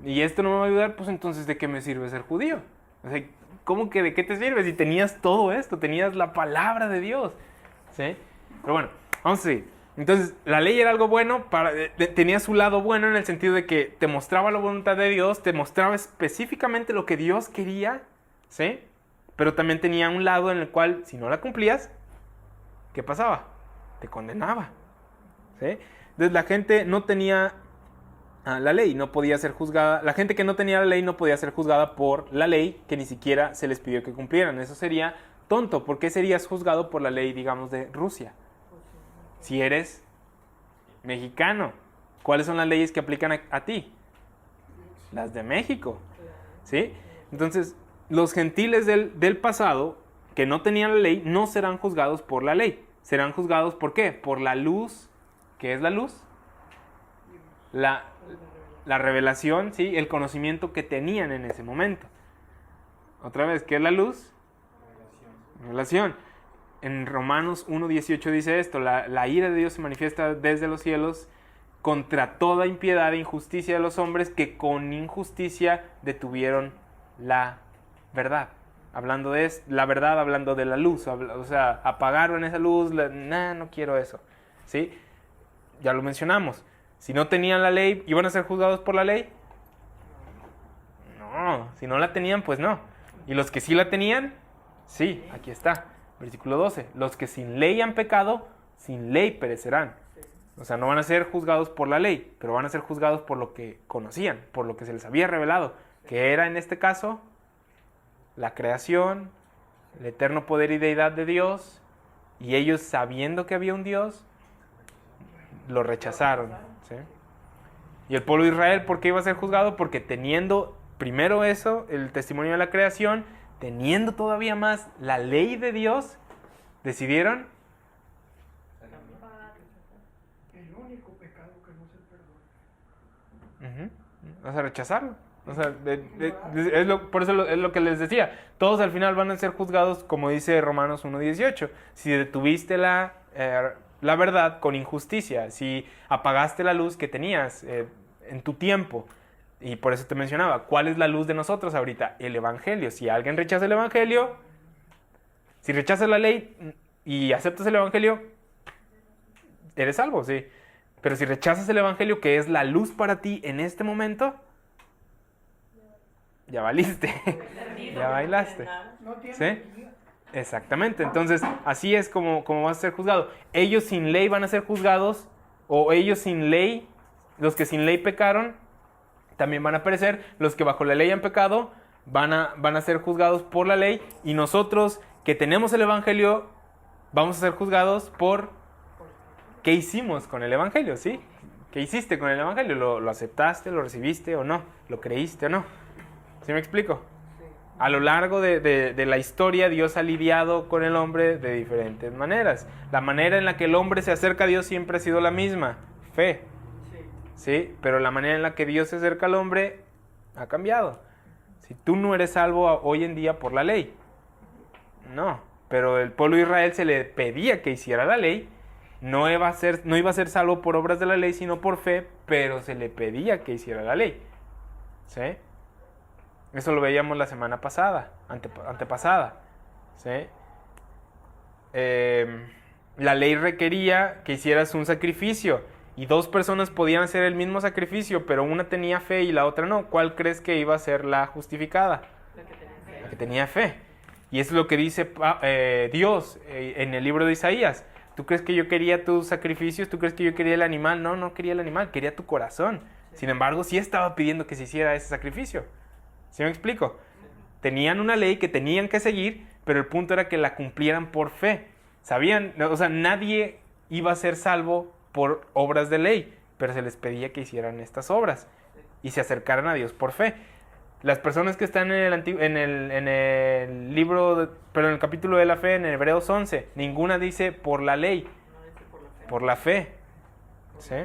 y esto no me va a ayudar, pues entonces ¿de qué me sirve ser judío? O sea, ¿cómo que de qué te sirve si tenías todo esto? Tenías la palabra de Dios, ¿sí? Pero bueno, vamos a seguir. Entonces, la ley era algo bueno, tenía su lado bueno en el sentido de que te mostraba la voluntad de Dios, te mostraba específicamente lo que Dios quería, ¿sí? Pero también tenía un lado en el cual, si no la cumplías, ¿qué pasaba? Te condenaba, ¿sí? Entonces, la gente no tenía la ley, no podía ser juzgada. La gente que no tenía la ley no podía ser juzgada por la ley que ni siquiera se les pidió que cumplieran. Eso sería tonto. ¿Por qué serías juzgado por la ley, digamos, de Rusia? Si eres mexicano, ¿cuáles son las leyes que aplican a ti? Las de México, ¿sí? Entonces, los gentiles del pasado que no tenían la ley no serán juzgados por la ley. Serán juzgados ¿por qué? Por la luz. ¿Qué es la luz? La revelación, ¿sí? El conocimiento que tenían en ese momento. Otra vez, ¿qué es la luz? Revelación. En Romanos 1:18 dice esto, la ira de Dios se manifiesta desde los cielos contra toda impiedad e injusticia de los hombres que con injusticia detuvieron la verdad. Hablando de la verdad, hablando de la luz, o sea, apagaron esa luz, no quiero eso, ¿sí? Ya lo mencionamos. Si no tenían la ley, ¿iban a ser juzgados por la ley? No, si no la tenían, pues no. ¿Y los que sí la tenían? Sí, aquí está. Versículo 12. Los que sin ley han pecado, sin ley perecerán. O sea, no van a ser juzgados por la ley, pero van a ser juzgados por lo que conocían, por lo que se les había revelado, que era en este caso la creación, el eterno poder y deidad de Dios, y ellos sabiendo que había un Dios, lo rechazaron, ¿sí? Y el pueblo de Israel, ¿por qué iba a ser juzgado? Porque teniendo primero eso, el testimonio de la creación, teniendo todavía más la ley de Dios, decidieron el único pecado que no se perdona. O sea, rechazarlo. O sea, por eso es lo que les decía. Todos al final van a ser juzgados, como dice Romanos 1:18. Si detuviste la verdad con injusticia, si apagaste la luz que tenías en tu tiempo. Y por eso te mencionaba, ¿cuál es la luz de nosotros ahorita? El Evangelio. Si alguien rechaza el Evangelio, si rechazas la ley y aceptas el Evangelio, eres salvo, sí. Pero si rechazas el Evangelio, que es la luz para ti en este momento, ya valiste, ya bailaste. ¿Sí? Exactamente. Entonces, así es como vas a ser juzgado. Ellos sin ley van a ser juzgados, o ellos sin ley, los que sin ley pecaron, también van a perecer. Los que bajo la ley han pecado van a ser juzgados por la ley, y nosotros que tenemos el Evangelio vamos a ser juzgados por qué hicimos con el Evangelio, ¿sí? ¿Qué hiciste con el Evangelio? ¿Lo aceptaste, lo recibiste o no? ¿Lo creíste o no? ¿Sí me explico? A lo largo de la historia, Dios ha lidiado con el hombre de diferentes maneras. La manera en la que el hombre se acerca a Dios siempre ha sido la misma, fe. ¿Sí? Pero la manera en la que Dios se acerca al hombre ha cambiado. Si tú no eres salvo hoy en día por la ley, no. Pero el pueblo de Israel se le pedía que hiciera la ley. No iba a ser salvo por obras de la ley, sino por fe, pero se le pedía que hiciera la ley. ¿Sí? Eso lo veíamos la semana pasada, antepasada. ¿Sí? La ley requería que hicieras un sacrificio, y dos personas podían hacer el mismo sacrificio, pero una tenía fe y la otra no. ¿Cuál crees que iba a ser la justificada? La que tenía fe. Y es lo que dice Dios en el libro de Isaías. ¿Tú crees que yo quería tus sacrificios? ¿Tú crees que yo quería el animal? No, no quería el animal, quería tu corazón. Sin embargo, sí estaba pidiendo que se hiciera ese sacrificio. ¿Sí me explico? Tenían una ley que tenían que seguir, pero el punto era que la cumplieran por fe. Sabían, o sea, nadie iba a ser salvo por obras de ley, pero se les pedía que hicieran estas obras y se acercaran a Dios por fe. Las personas que están en el libro, pero en el capítulo de la fe, en Hebreos 11, ninguna dice por la ley, por la fe. ¿Sí?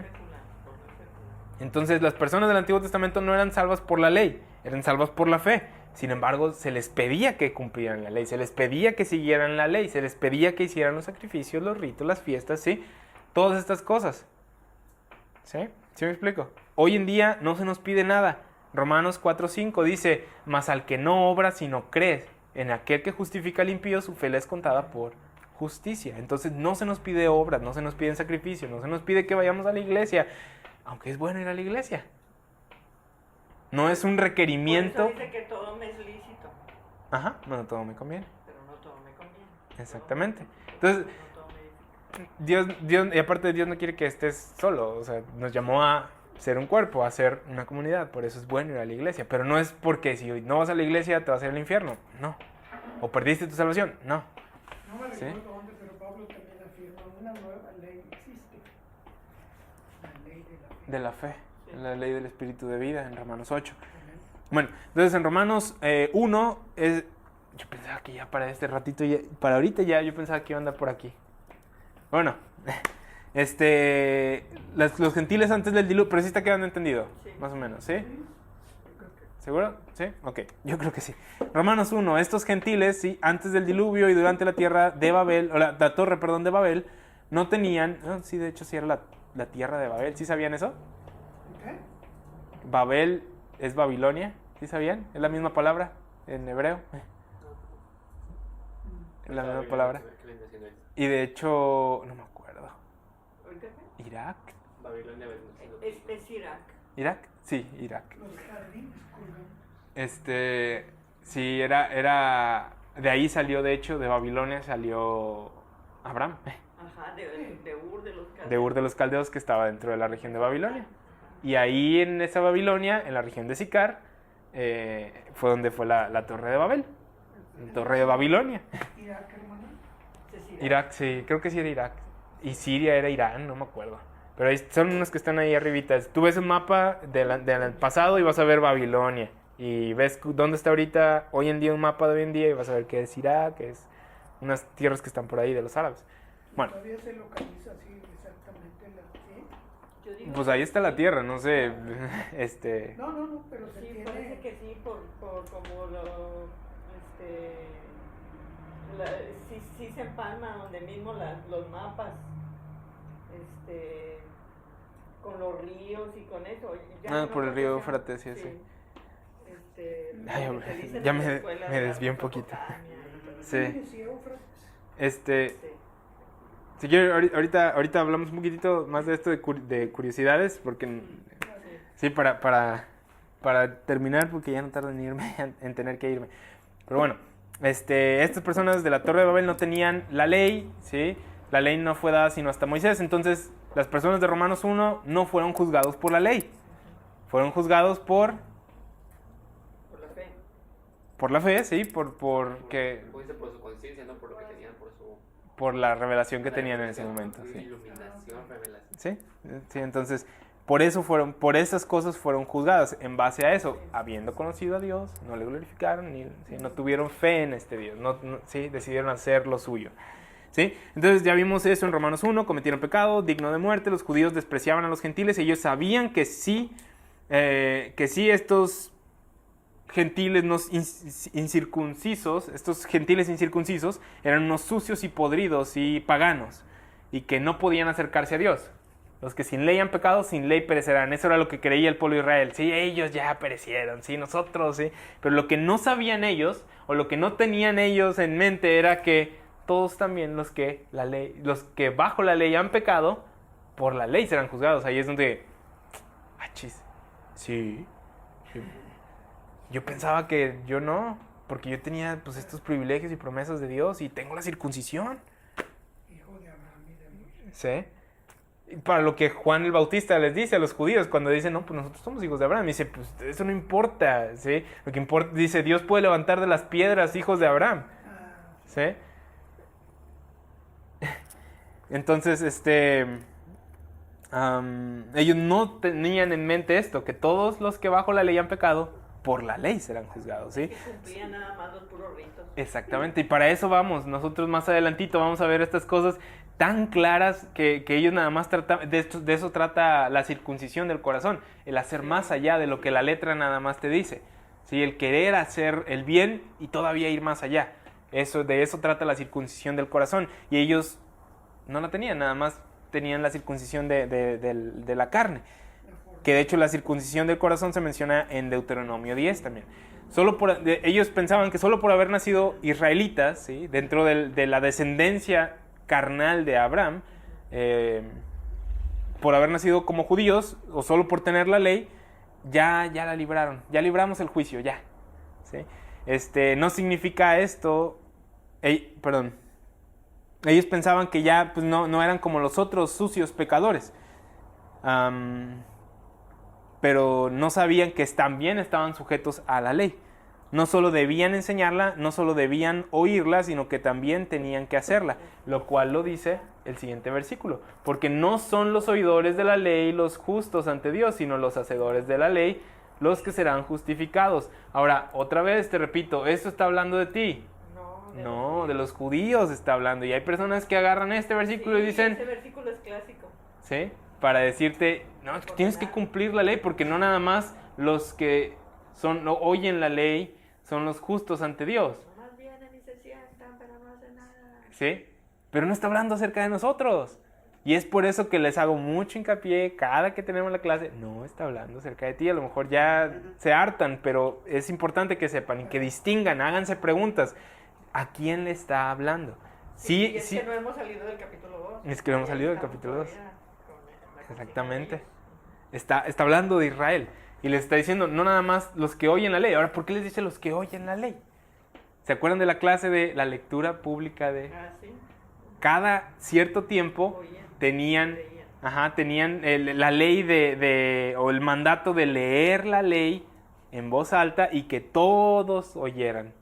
Entonces las personas del Antiguo Testamento no eran salvas por la ley, eran salvas por la fe. Sin embargo, se les pedía que cumplieran la ley, se les pedía que siguieran la ley, se les pedía que hicieran los sacrificios, los ritos, las fiestas, ¿sí? Todas estas cosas. ¿Sí? ¿Sí me explico? Hoy en día no se nos pide nada. Romanos 4:5 dice, mas al que no obra sino cree en aquel que justifica al impío, su fe le es contada por justicia. Entonces no se nos pide obras, no se nos pide sacrificio, no se nos pide que vayamos a la iglesia, aunque es bueno ir a la iglesia. No es un requerimiento. Por eso dice que todo me es lícito. Ajá, no todo me conviene. Pero no todo me conviene. Exactamente. Entonces, Dios, y aparte Dios no quiere que estés solo, o sea, nos llamó a ser un cuerpo, a ser una comunidad, por eso es bueno ir a la iglesia, pero no es porque si no vas a la iglesia te vas a ir al infierno, no. O perdiste tu salvación, no. No me ¿Sí? recuerdo dónde, pero Pablo también afirma una nueva ley existe. La ley de la fe. La ley del espíritu de vida en Romanos 8. Bueno, entonces en Romanos 1, yo pensaba que ya para este ratito, para ahorita ya yo pensaba que iba a andar por aquí. Bueno, los gentiles antes del diluvio, pero sí está quedando entendido, sí. Más o menos, ¿sí? ¿Seguro? ¿Sí? Ok, yo creo que sí. Romanos 1, estos gentiles, sí, antes del diluvio y durante la tierra de Babel, o la torre, perdón, de Babel, no tenían, sí, de hecho sí era la tierra de Babel, ¿sí sabían eso? ¿Qué? Babel es Babilonia, ¿sí sabían? Es la misma palabra en hebreo. Es la misma palabra. Y de hecho, no me acuerdo. ¿Irak? Babilonia es Irak. ¿Irak? Sí, Irak. Los jardines Sí, era... De ahí salió, de hecho, de Babilonia salió Abraham. Ajá, de Ur de los Caldeos. De Ur de los Caldeos, que estaba dentro de la región de Babilonia. Y ahí en esa Babilonia, en la región de Sicar, fue donde fue la Torre de Babel. La Torre de Babilonia. ¿Irak, hermano? Irak, sí, creo que sí era Irak. Y Siria era Irán, no me acuerdo. Pero son unos que están ahí arribita. Tú ves un mapa del pasado y vas a ver Babilonia. Y ves dónde está ahorita, hoy en día, un mapa de hoy en día, y vas a ver que es Irak, que es unas tierras que están por ahí de los árabes. Bueno. ¿Todavía se localiza así exactamente ¿sí? Pues ahí está la tierra, no sé. No, pero se sí, tiene... parece que sí, por como sí se empalma donde mismo los mapas, con los ríos y con eso. Por el río Éufrates, sí. Ya me desvié un poquito. Sí. Si quieres, ahorita hablamos un poquitito más de esto de curiosidades, porque sí, para terminar, porque ya no tardo en irme, en tener que irme. Pero bueno, estas personas de la Torre de Babel no tenían la ley, ¿sí? La ley no fue dada sino hasta Moisés, entonces las personas de Romanos 1 no fueron juzgados por la ley, fueron juzgados por la fe. Por la fe, sí, porque... Por su conciencia, no por lo que tenían, por la revelación que tenían en ese momento, sí. Iluminación, revelación. Sí, entonces, por esas cosas fueron juzgadas. En base a eso, habiendo conocido a Dios, no le glorificaron, no tuvieron fe en este Dios, sí, decidieron hacer lo suyo. ¿Sí? Entonces ya vimos eso en Romanos 1, cometieron pecado, digno de muerte, los judíos despreciaban a los gentiles, ellos sabían que sí estos gentiles incircuncisos, estos gentiles incircuncisos eran unos sucios y podridos y paganos, y que no podían acercarse a Dios. Los que sin ley han pecado, sin ley perecerán. Eso era lo que creía el pueblo de Israel. Sí, ellos ya perecieron, sí, nosotros, sí. Pero lo que no sabían ellos, o lo que no tenían ellos en mente, era que todos también los que bajo la ley han pecado, por la ley serán juzgados. Ahí es donde, sí. Yo pensaba que yo no, porque yo tenía pues estos privilegios y promesas de Dios y tengo la circuncisión. Hijo de Abraham y de Moisés. ¿Sí? Para lo que Juan el Bautista les dice a los judíos cuando dicen, no, pues nosotros somos hijos de Abraham. Y dice, pues eso no importa, ¿sí? Lo que importa, dice, Dios puede levantar de las piedras hijos de Abraham. ¿Sí? Entonces, ellos no tenían en mente esto, que todos los que bajo la ley han pecado, por la ley serán juzgados, ¿sí? Que cumplían nada más los puros ritos. Exactamente, y para eso vamos, nosotros más adelantito vamos a ver estas cosas tan claras que ellos nada más tratan, de eso trata la circuncisión del corazón, el hacer más allá de lo que la letra nada más te dice, ¿sí? El querer hacer el bien y todavía ir más allá, de eso trata la circuncisión del corazón, y ellos no la tenían, nada más tenían la circuncisión de la carne. Que de hecho la circuncisión del corazón se menciona en Deuteronomio 10 también. Ellos pensaban que solo por haber nacido israelitas, ¿sí?, dentro de la descendencia carnal de Abraham, por haber nacido como judíos, o solo por tener la ley, ya la libraron, ya libramos el juicio, ya. ¿Sí? No significa esto, ellos pensaban que ya pues, no eran como los otros sucios pecadores, pero no sabían que también estaban sujetos a la ley. No solo debían enseñarla, no solo debían oírla, sino que también tenían que hacerla, lo cual lo dice el siguiente versículo. Porque no son los oidores de la ley los justos ante Dios, sino los hacedores de la ley los que serán justificados. Ahora, otra vez te repito, ¿esto está hablando de ti? No, de los judíos está hablando. Y hay personas que agarran este versículo y dicen... Este versículo es clásico. ¿Sí? Para decirte, no, es que tienes que cumplir la ley, porque no nada más los que oyen la ley son los justos ante Dios. Más vienen y se sientan, pero no hacen nada. ¿Sí? Pero no está hablando acerca de nosotros. Y es por eso que les hago mucho hincapié cada que tenemos la clase. No está hablando acerca de ti. A lo mejor ya se hartan, pero es importante que sepan y que distingan, háganse preguntas. ¿A quién le está hablando? Sí, es que no hemos salido del capítulo 2. Es que no hemos salido del capítulo 2. Exactamente. Está hablando de Israel. Y les está diciendo, no nada más los que oyen la ley. Ahora, ¿por qué les dice los que oyen la ley? ¿Se acuerdan de la clase de la lectura pública de...? Sí. Cada cierto tiempo tenían la ley o el mandato de leer la ley en voz alta y que todos oyeran.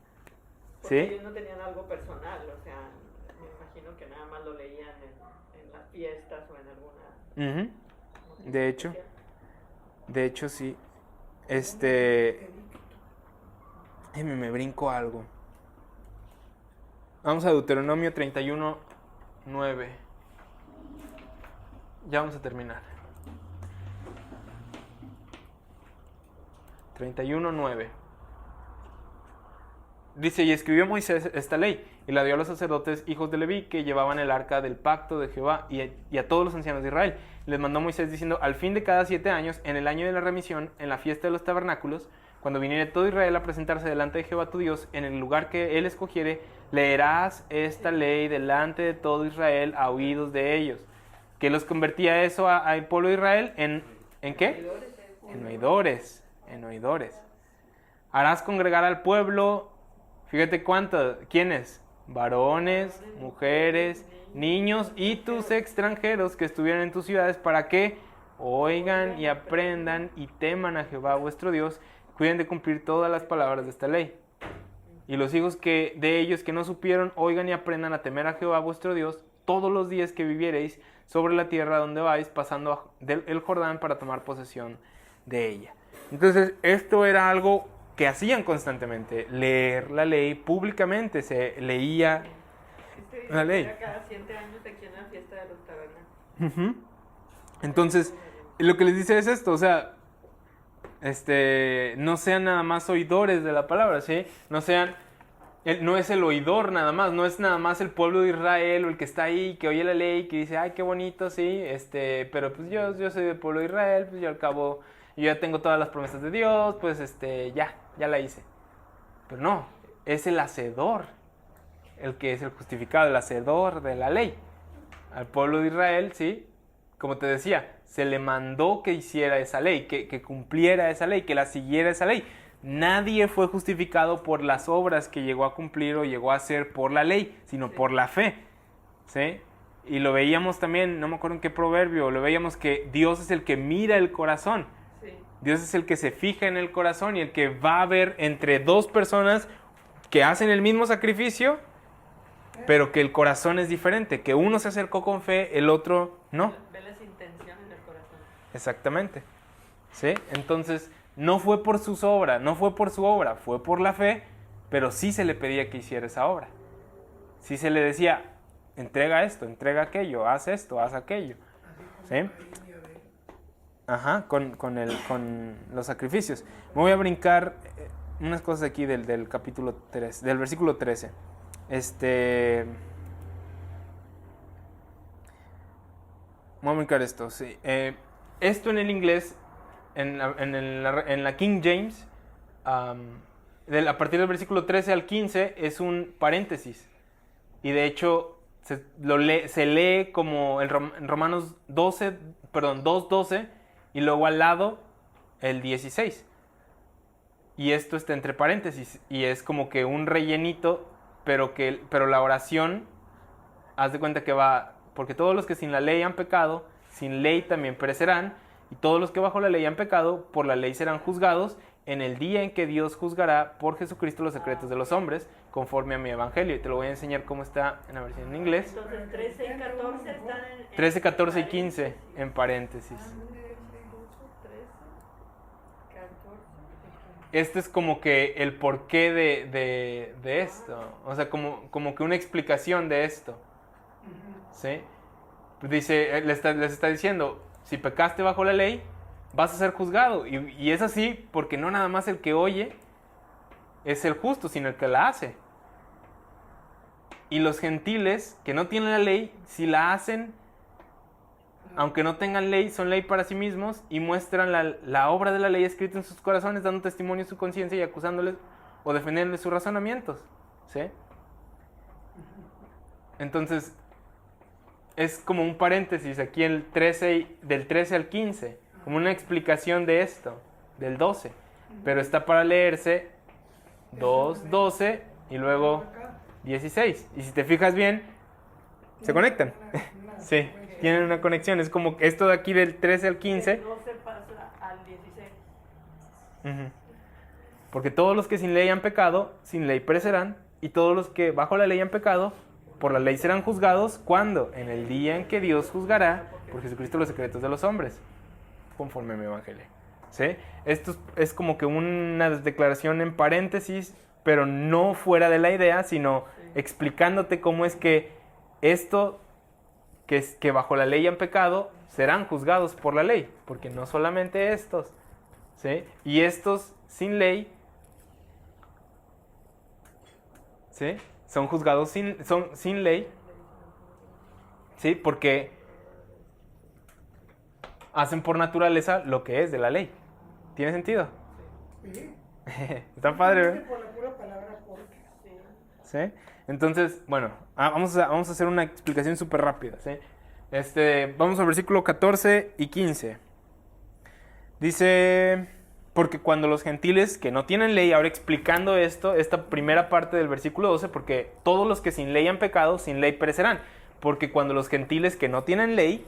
Porque ¿Sí? ellos no tenían algo personal, o sea, me imagino que nada más lo leían en las fiestas o en alguna... Uh-huh. De hecho sí. Me brinco algo. Vamos a Deuteronomio 31:9. Ya vamos a terminar. 31:9. Dice, y escribió Moisés esta ley, y la dio a los sacerdotes, hijos de Leví, que llevaban el arca del pacto de Jehová, y a todos los ancianos de Israel. Les mandó Moisés diciendo, al fin de cada 7 años, en el año de la remisión, en la fiesta de los tabernáculos, cuando viniere todo Israel a presentarse delante de Jehová tu Dios, en el lugar que él escogiere, leerás esta ley delante de todo Israel a oídos de ellos. ¿Qué los convertía eso al pueblo de Israel? ¿En qué? En oidores. Harás congregar al pueblo, fíjate ¿quiénes? Varones, mujeres, niños y tus extranjeros que estuvieran en tus ciudades, para que oigan y aprendan y teman a Jehová vuestro Dios, cuiden de cumplir todas las palabras de esta ley. Y los hijos de ellos que no supieron, oigan y aprendan a temer a Jehová vuestro Dios todos los días que viviereis sobre la tierra donde vais, pasando el Jordán para tomar posesión de ella. Entonces, esto era algo que hacían constantemente, leer la ley públicamente, se leía la ley. Cada 7 años aquí en la fiesta de los tabernáculos. Uh-huh. Entonces, lo que les dice es esto, o sea, no sean nada más oidores de la palabra, ¿sí? No es el oidor nada más, no es nada más el pueblo de Israel o el que está ahí, que oye la ley, que dice, ay, qué bonito, sí, pero pues yo soy del pueblo de Israel, pues yo al cabo, yo ya tengo todas las promesas de Dios, pues ya la hice. Pero no, es el hacedor, el que es el justificado, el hacedor de la ley. Al pueblo de Israel, sí, como te decía, se le mandó que hiciera esa ley, que cumpliera esa ley, que la siguiera esa ley. Nadie fue justificado por las obras que llegó a cumplir o llegó a hacer por la ley, sino por la fe, ¿sí? Y lo veíamos también, no me acuerdo en qué proverbio, lo veíamos que Dios es el que mira el corazón. Sí. Dios es el que se fija en el corazón y el que va a ver entre dos personas que hacen el mismo sacrificio, pero que el corazón es diferente, que uno se acercó con fe, el otro no. Ve las intenciones del corazón. Exactamente, ¿sí? Entonces, no fue por sus obras, no fue por su obra, fue por la fe, pero sí se le pedía que hiciera esa obra. Sí se le decía, entrega esto, entrega aquello, haz esto, haz aquello, ¿sí? Ajá, con los sacrificios. Me voy a brincar unas cosas aquí del capítulo 3, del versículo 13. Vamos a brincar esto, sí. Esto en el inglés, en la King James, a partir del versículo 13 al 15 es un paréntesis. Y de hecho se lee como en Romanos 2:12 y luego al lado el 16. Y esto está entre paréntesis y es como que un rellenito, pero la oración, haz de cuenta que va, porque todos los que sin la ley han pecado, sin ley también perecerán, y todos los que bajo la ley han pecado, por la ley serán juzgados en el día en que Dios juzgará por Jesucristo los secretos de los hombres, conforme a mi evangelio. Y te lo voy a enseñar cómo está en la versión en inglés. Entonces 13 y 14 están en 13, 14 y 15 en paréntesis. Este es como que el porqué de esto. O sea, como que una explicación de esto. ¿Sí? Dice, les está diciendo, si pecaste bajo la ley, vas a ser juzgado. Y es así porque no nada más el que oye es el justo, sino el que la hace. Y los gentiles que no tienen la ley, si la hacen, aunque no tengan ley, son ley para sí mismos y muestran la obra de la ley escrita en sus corazones, dando testimonio en su conciencia y acusándoles o defendiéndoles sus razonamientos. ¿Sí? Entonces, es como un paréntesis aquí del 13 al 15, como una explicación de esto, del 12. Pero está para leerse 2, 12 y luego 16. Y si te fijas bien, se conectan. Sí, tienen una conexión. Es como esto de aquí del 13 al 15. El 12 pasa al 16. Porque todos los que sin ley han pecado, sin ley perecerán. Y todos los que bajo la ley han pecado, por la ley serán juzgados. ¿Cuándo? En el día en que Dios juzgará por Jesucristo los secretos de los hombres, conforme a mi evangelio. ¿Sí? Esto es como que una declaración en paréntesis, pero no fuera de la idea, sino explicándote cómo es que esto, que bajo la ley han pecado, serán juzgados por la ley, porque no solamente estos, ¿sí? Y estos sin ley, ¿sí? Son juzgados sin ley, ¿sí? Porque hacen por naturaleza lo que es de la ley. ¿Tiene sentido? Sí. Está padre, ¿verdad? Por la pura palabra porque. ¿Sí? Entonces, bueno, vamos a hacer una explicación súper rápida, ¿sí? Vamos al versículo 14 y 15. Dice, porque cuando los gentiles que no tienen ley, ahora explicando esta primera parte del versículo 12, porque todos los que sin ley han pecado, sin ley perecerán. Porque cuando los gentiles que no tienen ley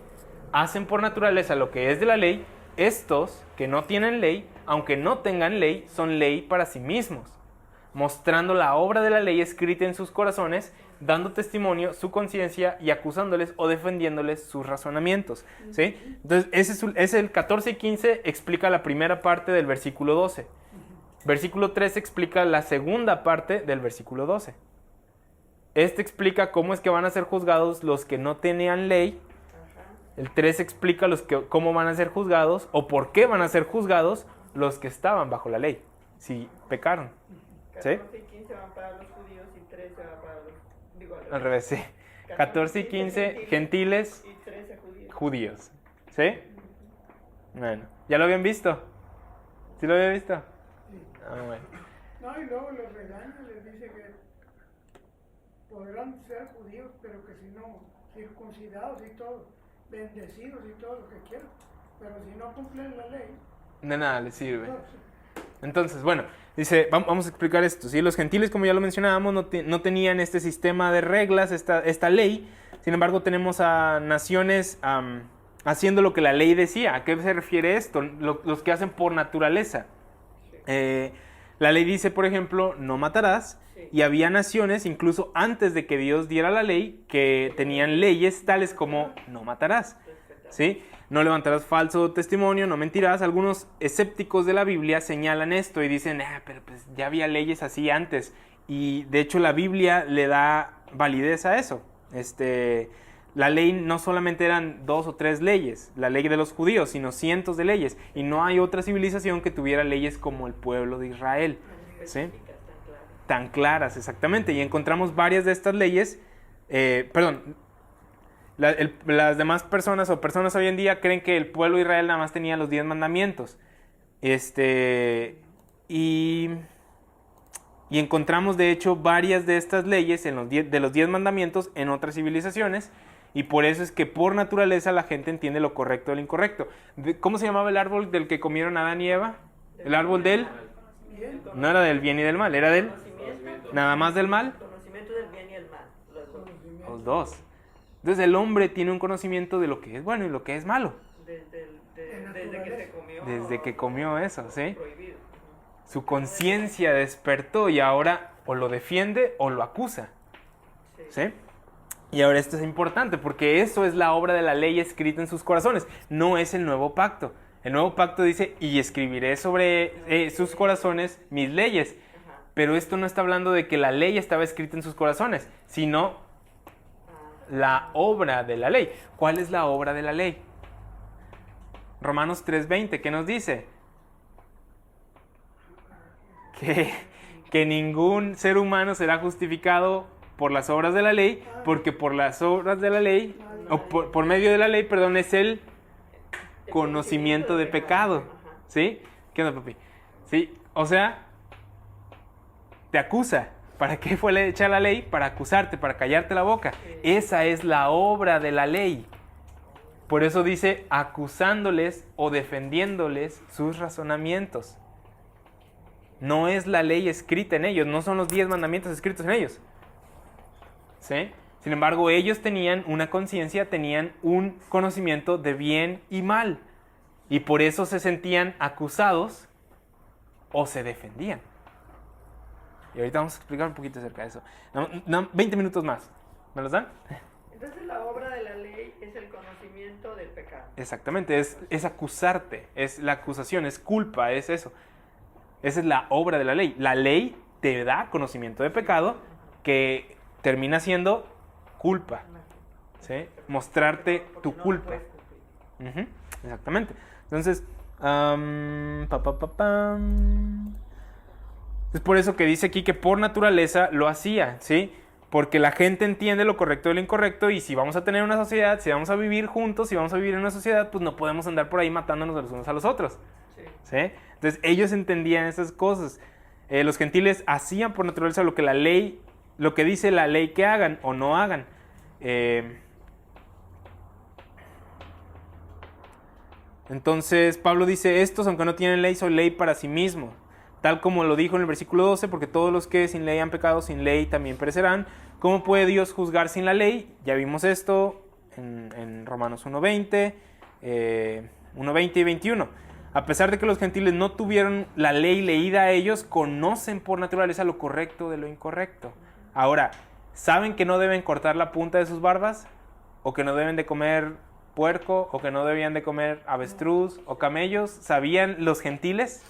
hacen por naturaleza lo que es de la ley, estos que no tienen ley, aunque no tengan ley, son ley para sí mismos, mostrando la obra de la ley escrita en sus corazones, dando testimonio su conciencia y acusándoles o defendiéndoles sus razonamientos. ¿Sí? Entonces, ese el 14 y 15 explica la primera parte del versículo 12. Versículo 13 explica la segunda parte del versículo 12. Explica cómo es que van a ser juzgados los que no tenían ley. El 13 explica cómo van a ser juzgados o por qué van a ser juzgados los que estaban bajo la ley, si pecaron. 14 y 15 van para los judíos y 13 van para los... Al revés, sí. 14 y 15 gentiles y 13 judíos. ¿Sí? Bueno, ¿ya lo habían visto? ¿Sí lo habían visto? Ah, bueno. No, y luego los regaña, les dice que podrán ser judíos, pero que si no, circuncidados y todo, bendecidos y todo lo que quieran, pero si no cumplen la ley, De nada les sirve. no, Entonces, bueno, dice, vamos a explicar esto. ¿Sí? Los gentiles, como ya lo mencionábamos, no tenían este sistema de reglas, esta ley. Sin embargo, tenemos a naciones haciendo lo que la ley decía. ¿A qué se refiere esto? Los que hacen por naturaleza. La ley dice, por ejemplo, no matarás. Y había naciones, incluso antes de que Dios diera la ley, que tenían leyes tales como no matarás. ¿Sí? No levantarás falso testimonio, no mentirás. Algunos escépticos de la Biblia señalan esto y dicen, pero pues ya había leyes así antes. Y de hecho la Biblia le da validez a eso. La ley no solamente eran 2 o 3 leyes, la ley de los judíos, sino cientos de leyes. Y no hay otra civilización que tuviera leyes como el pueblo de Israel. ¿Sí? Tan claras, exactamente. Y encontramos varias de estas leyes, Las demás personas o personas hoy en día creen que el pueblo de Israel nada más tenía los 10 mandamientos. Y encontramos de hecho varias de estas leyes de los 10 mandamientos en otras civilizaciones. Y por eso es que por naturaleza la gente entiende lo correcto del incorrecto. ¿Cómo se llamaba el árbol del que comieron Adán y Eva? El árbol del... No era del bien y del mal, era del... Nada más del mal. Conocimiento del bien y el mal. Los dos. Entonces el hombre tiene un conocimiento de lo que es bueno y lo que es malo. Desde que se comió. Desde que comió eso, ¿sí? Prohibido. Su conciencia despertó y ahora o lo defiende o lo acusa. ¿Sí? Y ahora esto es importante porque eso es la obra de la ley escrita en sus corazones. No es el nuevo pacto. El nuevo pacto dice, y escribiré sobre sus corazones mis leyes. Pero esto no está hablando de que la ley estaba escrita en sus corazones, sino la obra de la ley. ¿Cuál es la obra de la ley? Romanos 3:20, ¿qué nos dice? Que ningún ser humano será justificado por las obras de la ley, porque por las obras de la ley, o por medio de la ley, perdón, es el conocimiento de pecado. ¿Sí? ¿Qué onda, papi? Sí, o sea, te acusa. ¿Para qué fue hecha la ley? Para acusarte, para callarte la boca. Esa es la obra de la ley. Por eso dice, acusándoles o defendiéndoles sus razonamientos. No es la ley escrita en ellos, no son los 10 mandamientos escritos en ellos. ¿Sí? Sin embargo, ellos tenían una conciencia, tenían un conocimiento de bien y mal. Y por eso se sentían acusados o se defendían. Y ahorita vamos a explicar un poquito acerca de eso. 20 minutos más. ¿Me los dan? Entonces la obra de la ley es el conocimiento del pecado. Exactamente, es acusarte, es la acusación, es culpa, es eso. Esa es la obra de la ley. La ley te da conocimiento de pecado que termina siendo culpa. ¿Sí? Mostrarte tu culpa. Exactamente. Entonces, es por eso que dice aquí que por naturaleza lo hacía, ¿sí? Porque la gente entiende lo correcto de lo incorrecto y si vamos a tener una sociedad, si vamos a vivir juntos, si vamos a vivir en una sociedad, pues no podemos andar por ahí matándonos los unos a los otros. ¿Sí? Entonces ellos entendían esas cosas. Los gentiles hacían por naturaleza lo que dice la ley que hagan o no hagan. Entonces Pablo dice, estos aunque no tienen ley son ley para sí mismos. Tal como lo dijo en el versículo 12, porque todos los que sin ley han pecado, sin ley también perecerán. ¿Cómo puede Dios juzgar sin la ley? Ya vimos esto en Romanos 1:20 y 21. A pesar de que los gentiles no tuvieron la ley leída a ellos, conocen por naturaleza lo correcto de lo incorrecto. Ahora, ¿saben que no deben cortar la punta de sus barbas? ¿O que no deben de comer puerco? ¿O que no debían de comer avestruz o camellos? ¿Sabían los gentiles?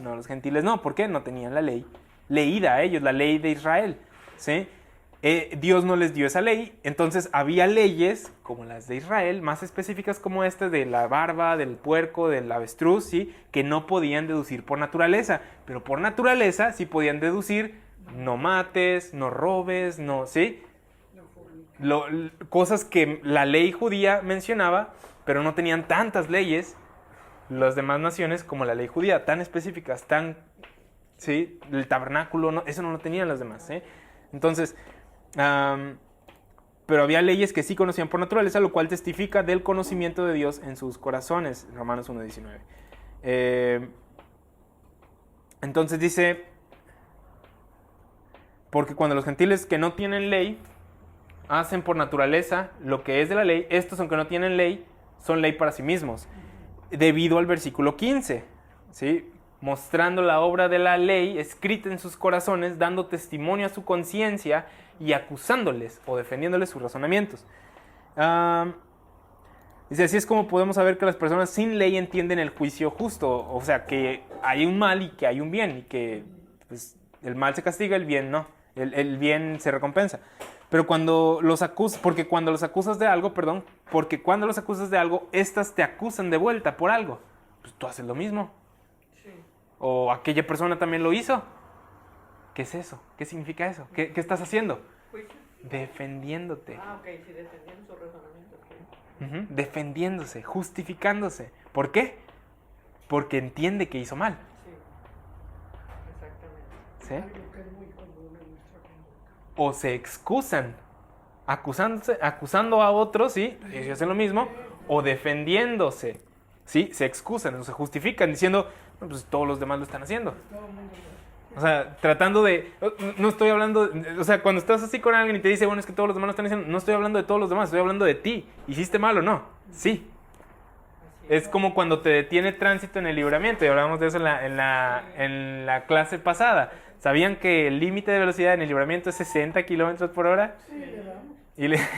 No, los gentiles no. ¿Por qué? No tenían la ley leída a ellos, la ley de Israel. ¿Sí? Dios no les dio esa ley, entonces había leyes como las de Israel, más específicas como estas de la barba, del puerco, del avestruz, ¿sí? Que no podían deducir por naturaleza, pero por naturaleza sí podían deducir no mates, no robes, no, ¿sí? Cosas que la ley judía mencionaba, pero no tenían tantas leyes las demás naciones como la ley judía, tan específicas, tan, ¿sí? El tabernáculo, no, eso no lo tenían las demás, ¿sí? Entonces, pero había leyes que sí conocían por naturaleza, lo cual testifica del conocimiento de Dios en sus corazones, Romanos 1:19. Entonces dice, porque cuando los gentiles que no tienen ley hacen por naturaleza lo que es de la ley, estos aunque no tienen ley, son ley para sí mismos, debido al versículo 15, ¿sí? Mostrando la obra de la ley escrita en sus corazones, dando testimonio a su conciencia y acusándoles o defendiéndoles sus razonamientos. Dice, así es como podemos saber que las personas sin ley entienden el juicio justo, o sea, que hay un mal y que hay un bien, y que pues, el mal se castiga, el bien no, el bien se recompensa. Pero cuando los acusas, porque cuando los acusas de algo, estas te acusan de vuelta por algo, pues tú haces lo mismo. O aquella persona también lo hizo. ¿Qué es eso? ¿Qué significa eso? ¿Qué estás haciendo? defendiéndote. Ok, sí, defendiendo su razonamiento. Defendiéndose, justificándose. ¿Por qué? Porque entiende que hizo mal. Sí, exactamente. ¿Sí? Algo que es muy común en nuestra conducta. O se excusan, acusando a otros, ¿sí? Ellos hacen lo mismo. O defendiéndose, ¿sí? Se excusan o se justifican diciendo, no, pues todos los demás lo están haciendo. Todo el mundo lo O sea, tratando de... No estoy hablando... O sea, cuando estás así con alguien y te dice, bueno, es que todos los demás lo están haciendo, no estoy hablando de todos los demás, estoy hablando de ti. ¿Hiciste mal o no? Sí. Así Es como cuando te detiene tránsito en el libramiento, y hablábamos de eso en la clase pasada. ¿Sabían que el límite de velocidad en el libramiento es 60 kilómetros por hora? Sí, le damos.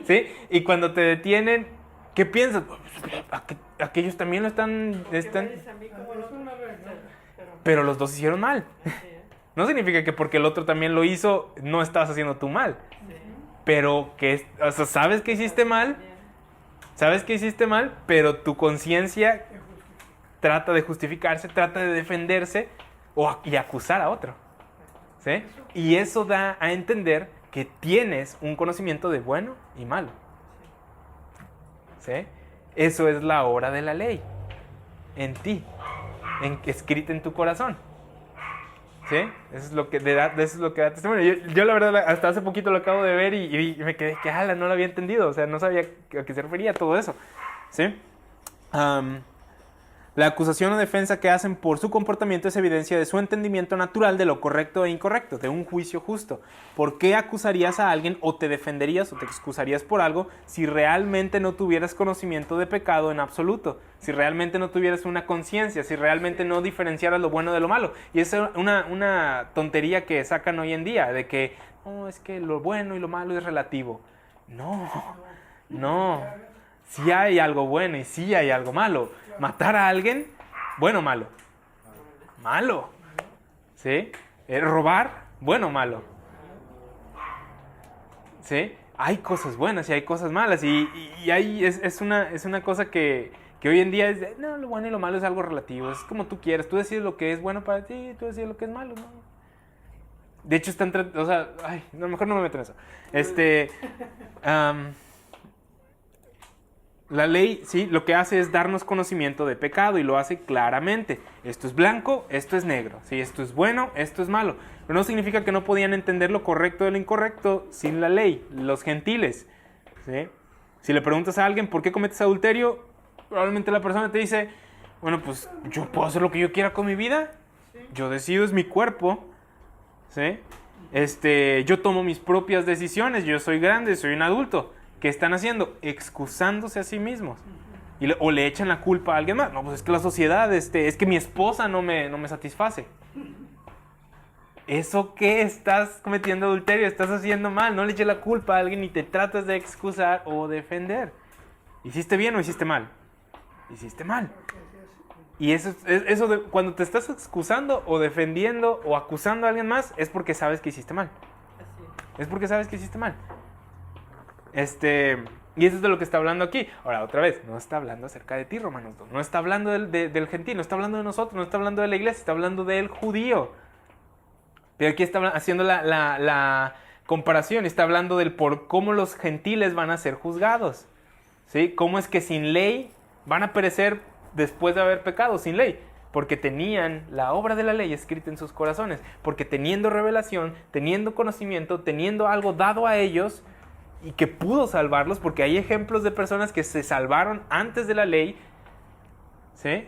¿Sí? Y cuando te detienen, ¿qué piensas? Aquellos también lo están... es a mí como Es una regla. Pero los dos hicieron mal. No significa que porque el otro también lo hizo, no estabas haciendo tú mal. Pero que, o sea, sabes que hiciste mal, pero tu conciencia trata de justificarse, trata de defenderse y acusar a otro. ¿Sí? Y eso da a entender que tienes un conocimiento de bueno y malo. ¿Sí? Eso es la obra de la ley en ti, escrita en tu corazón. ¿Sí? Eso es lo que da testimonio. Yo la verdad hasta hace poquito lo acabo de ver y me quedé que no lo había entendido. O sea, no sabía a qué se refería todo eso. ¿Sí? La acusación o defensa que hacen por su comportamiento es evidencia de su entendimiento natural de lo correcto e incorrecto, de un juicio justo. ¿Por qué acusarías a alguien o te defenderías o te excusarías por algo si realmente no tuvieras conocimiento de pecado en absoluto? Si realmente no tuvieras una conciencia, si realmente no diferenciaras lo bueno de lo malo. Y esa es una tontería que sacan hoy en día, de que no, es que lo bueno y lo malo es relativo. No. Sí hay algo bueno y sí hay algo malo. Matar a alguien, bueno o malo. Malo. ¿Sí? Robar, bueno o malo. ¿Sí? Hay cosas buenas y hay cosas malas. Y ahí es una cosa que hoy en día es de, no, lo bueno y lo malo es algo relativo. Es como tú quieras. Tú decides lo que es bueno para ti, tú decides lo que es malo, ¿no? De hecho, o sea, no, mejor no me meto en eso. La ley, sí, lo que hace es darnos conocimiento de pecado y lo hace claramente. Esto es blanco, esto es negro. Sí, esto es bueno, esto es malo. Pero no significa que no podían entender lo correcto de lo incorrecto sin la ley, los gentiles. ¿Sí? Si le preguntas a alguien por qué cometes adulterio, probablemente la persona te dice, bueno, pues yo puedo hacer lo que yo quiera con mi vida. Yo decido, es mi cuerpo. ¿Sí? Yo tomo mis propias decisiones, yo soy grande, soy un adulto. ¿Qué están haciendo? Excusándose a sí mismos. O le echan la culpa a alguien más. No, pues es que la sociedad, es que mi esposa no me satisface. ¿Eso qué? Estás cometiendo adulterio, estás haciendo mal. No le eches la culpa a alguien y te tratas de excusar o defender. ¿Hiciste bien o hiciste mal? Hiciste mal. Y eso cuando te estás excusando o defendiendo o acusando a alguien más, es porque sabes que hiciste mal. Es porque sabes que hiciste mal. Y eso es de lo que está hablando aquí. Ahora, otra vez, no está hablando acerca de ti, Romanos 2. No está hablando del gentil, no está hablando de nosotros, no está hablando de la iglesia, está hablando del judío. Pero aquí está haciendo la comparación, está hablando del por cómo los gentiles van a ser juzgados. ¿Sí? Cómo es que sin ley van a perecer después de haber pecado, sin ley. Porque tenían la obra de la ley escrita en sus corazones. Porque teniendo revelación, teniendo conocimiento, teniendo algo dado a ellos y que pudo salvarlos, porque hay ejemplos de personas que se salvaron antes de la ley, ¿sí?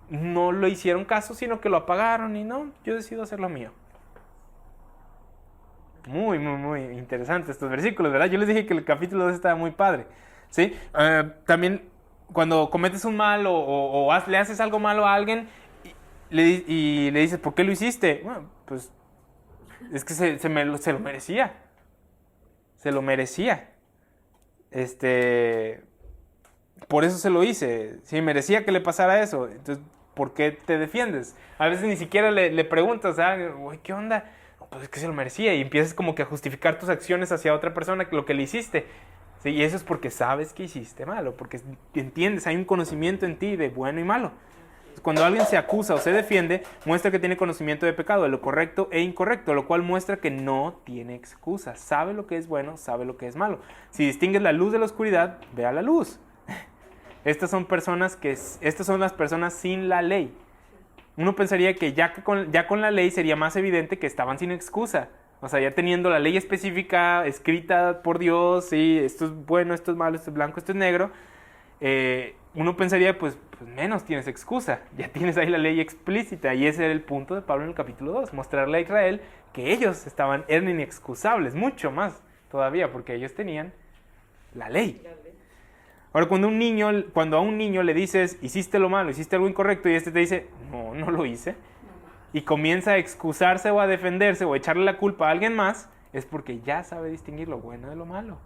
No lo hicieron caso, sino que lo apagaron y no, yo decido hacer lo mío. Muy, muy, muy interesantes estos versículos, ¿verdad? Yo les dije que el capítulo 2 estaba muy padre, ¿sí? También cuando cometes un mal o le haces algo malo a alguien y le dices, ¿por qué lo hiciste? Bueno, pues es que se lo merecía. Se lo merecía. Por eso se lo hice. Sí, merecía que le pasara eso. Entonces, ¿por qué te defiendes? A veces ni siquiera le preguntas, güey, ¿qué onda? No, pues es que se lo merecía. Y empiezas como que a justificar tus acciones hacia otra persona, lo que le hiciste. ¿Sí? Y eso es porque sabes que hiciste malo, porque entiendes, hay un conocimiento en ti de bueno y malo. Cuando alguien se acusa o se defiende, muestra que tiene conocimiento de pecado, de lo correcto e incorrecto, lo cual muestra que no tiene excusa. Sabe lo que es bueno, sabe lo que es malo. Si distingues la luz de la oscuridad, ve a la luz. Estas son las personas sin la ley. Uno pensaría que ya con la ley sería más evidente que estaban sin excusa. O sea, ya teniendo la ley específica, escrita por Dios, sí, esto es bueno, esto es malo, esto es blanco, esto es negro, uno pensaría, pues menos tienes excusa, ya tienes ahí la ley explícita, y ese era el punto de Pablo en el capítulo 2, mostrarle a Israel que ellos eran inexcusables, mucho más todavía, porque ellos tenían la ley. Ahora, cuando a un niño le dices, hiciste lo malo, hiciste algo incorrecto, y este te dice, no lo hice, y comienza a excusarse o a defenderse o a echarle la culpa a alguien más, es porque ya sabe distinguir lo bueno de lo malo.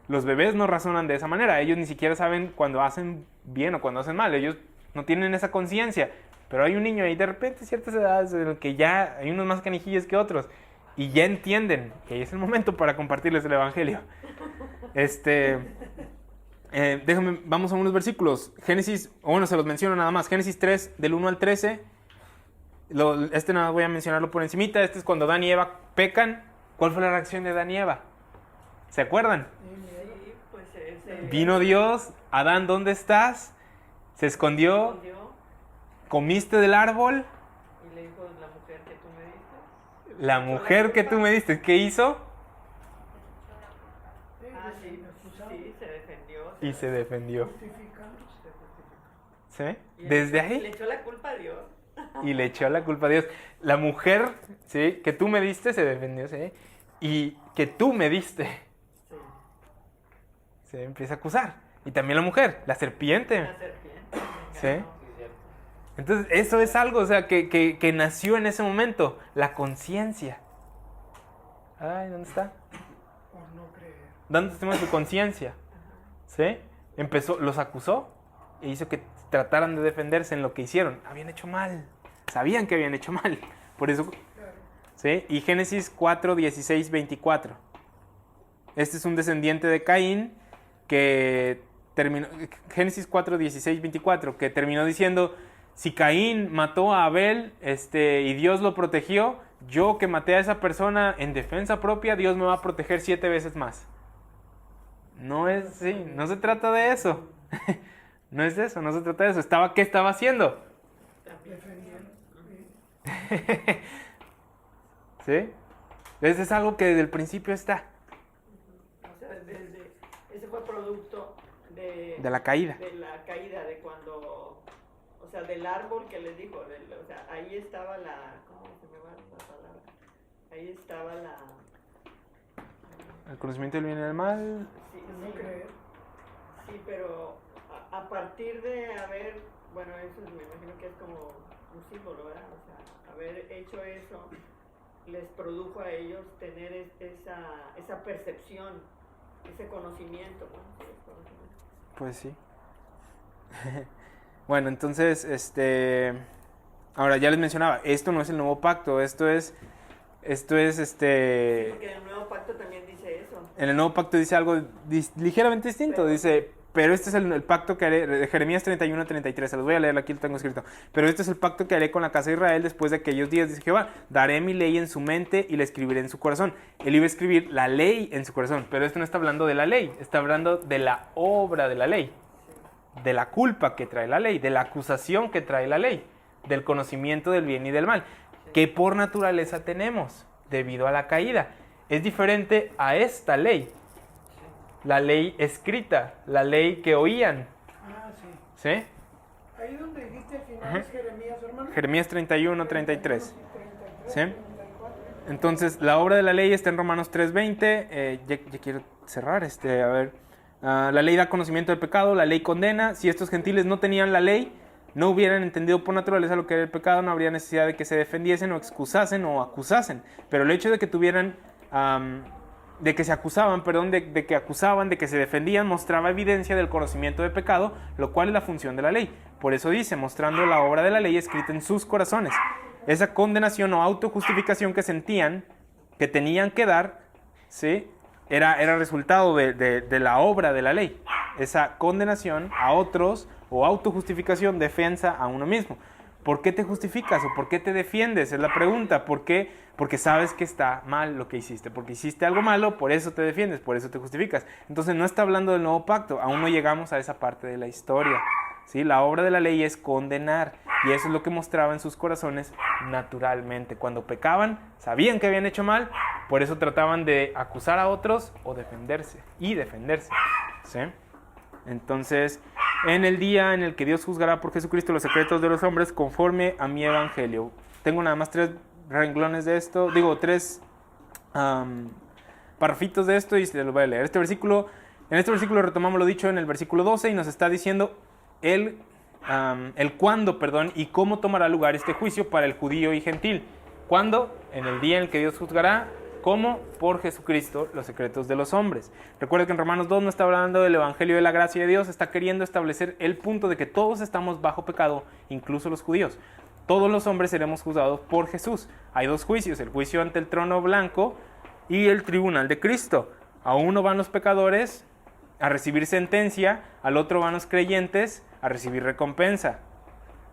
Los bebés no razonan de esa manera, ellos ni siquiera saben cuando hacen bien o cuando hacen mal, ellos no tienen esa conciencia, pero hay un niño ahí de repente ciertas edades en las que ya hay unos más canijillos que otros y ya entienden que es el momento para compartirles el evangelio. Vamos a unos versículos. Génesis, se los menciono nada más. Génesis 3, del 1 al 13. Nada voy a mencionarlo por encimita. Este es cuando Adán y Eva pecan. ¿Cuál fue la reacción de Adán y Eva? ¿Se acuerdan? Sí, pues Vino Dios, Adán, ¿dónde estás? Se escondió. ¿Comiste del árbol? Y le dijo, la mujer que tú me diste. La mujer que tú me diste, ¿qué hizo? Sí, se defendió. Y se defendió. ¿Sí? Y Desde ahí. Le echó la culpa a Dios. Y le echó la culpa a Dios. La mujer, ¿sí? Que tú me diste, se defendió, ¿sí? Y que tú me diste. Sí. Se empieza a acusar. Y también la mujer, la serpiente. La serpiente. ¿Sí? Entonces, eso es algo, o sea, que nació en ese momento. La conciencia. Ay, ¿dónde está? Por no creer. Dando testimonio de su conciencia. ¿Sí? Los acusó e hizo que trataran de defenderse en lo que hicieron. Habían hecho mal. Sabían que habían hecho mal. Por eso. ¿Sí? Y Génesis 4, 16, 24. Este es un descendiente de Caín que terminó. Génesis 4, 16, 24. Que terminó diciendo: si Caín mató a Abel y Dios lo protegió, yo que maté a esa persona en defensa propia, Dios me va a proteger 7 veces más. No se trata de eso. No es eso, no se trata de eso. ¿Qué estaba haciendo? Defendiendo. ¿Sí? Eso es algo que desde el principio está. O sea, ese fue producto de la caída. De la caída, de cuando, o sea, del árbol que les dijo, o sea, ahí estaba ¿cómo se me va la palabra? Ahí estaba el conocimiento del bien y del mal. No creer. Sí, pero a partir de eso me imagino que es como un símbolo, ¿verdad? O sea, haber hecho eso les produjo a ellos tener esa percepción, ese conocimiento. Bueno, sí, es conocimiento. Pues sí. Bueno, entonces, ahora ya les mencionaba, esto no es el nuevo pacto, esto es Sí, porque en el nuevo pacto también dice eso. En el nuevo pacto dice algo ligeramente distinto, dice, pero este es el pacto que haré, de Jeremías 31, 33, se los voy a leer, aquí lo tengo escrito, pero este es el pacto que haré con la casa de Israel después de aquellos días, dice Jehová, daré mi ley en su mente y la escribiré en su corazón. Él iba a escribir la ley en su corazón, pero esto no está hablando de la ley, está hablando de la obra de la ley, de la culpa que trae la ley, de la acusación que trae la ley, del conocimiento del bien y del mal, que por naturaleza tenemos debido a la caída. Es diferente a esta ley, la ley escrita, la ley que oían. Sí. ¿Sí? Ahí donde dijiste al final es Jeremías, hermano. Jeremías 31, 33. 33, ¿Sí? 34. Entonces, la obra de la ley está en Romanos 3:20. Ya quiero cerrar. La ley da conocimiento del pecado, la ley condena. Si estos gentiles no tenían la ley, no hubieran entendido por naturaleza lo que era el pecado, no habría necesidad de que se defendiesen o excusasen o acusasen. Pero el hecho de que tuvieran, de que se acusaban, de que acusaban, de que se defendían, mostraba evidencia del conocimiento de pecado, lo cual es la función de la ley. Por eso dice, mostrando la obra de la ley escrita en sus corazones. Esa condenación o autojustificación que sentían, que tenían que dar, ¿sí? Era resultado de la obra de la ley. esa condenación a otros o autojustificación, defensa a uno mismo. ¿Por qué te justificas o por qué te defiendes? Es la pregunta. ¿Por qué? Porque sabes que está mal lo que hiciste. Porque hiciste algo malo, por eso te defiendes, por eso te justificas. Entonces no está hablando del nuevo pacto. Aún no llegamos a esa parte de la historia. ¿Sí? La obra de la ley es condenar. Y eso es lo que mostraba en sus corazones naturalmente. Cuando pecaban, sabían que habían hecho mal, por eso trataban de acusar a otros o defenderse. Y defenderse. ¿Sí? Entonces, en el día en el que Dios juzgará por Jesucristo los secretos de los hombres conforme a mi evangelio. Tengo nada más 3 renglones de esto, digo 3 parrafitos de esto y se los voy a leer. En este versículo retomamos lo dicho en el versículo 12 y nos está diciendo el cuándo, y cómo tomará lugar este juicio para el judío y gentil. ¿Cuándo? En el día en el que Dios juzgará. ¿Cómo? Por Jesucristo, los secretos de los hombres. Recuerda que en Romanos 2 no está hablando del evangelio de la gracia de Dios, está queriendo establecer el punto de que todos estamos bajo pecado, incluso los judíos. Todos los hombres seremos juzgados por Jesús. Hay 2 juicios, el juicio ante el trono blanco y el tribunal de Cristo. A uno van los pecadores a recibir sentencia, al otro van los creyentes a recibir recompensa.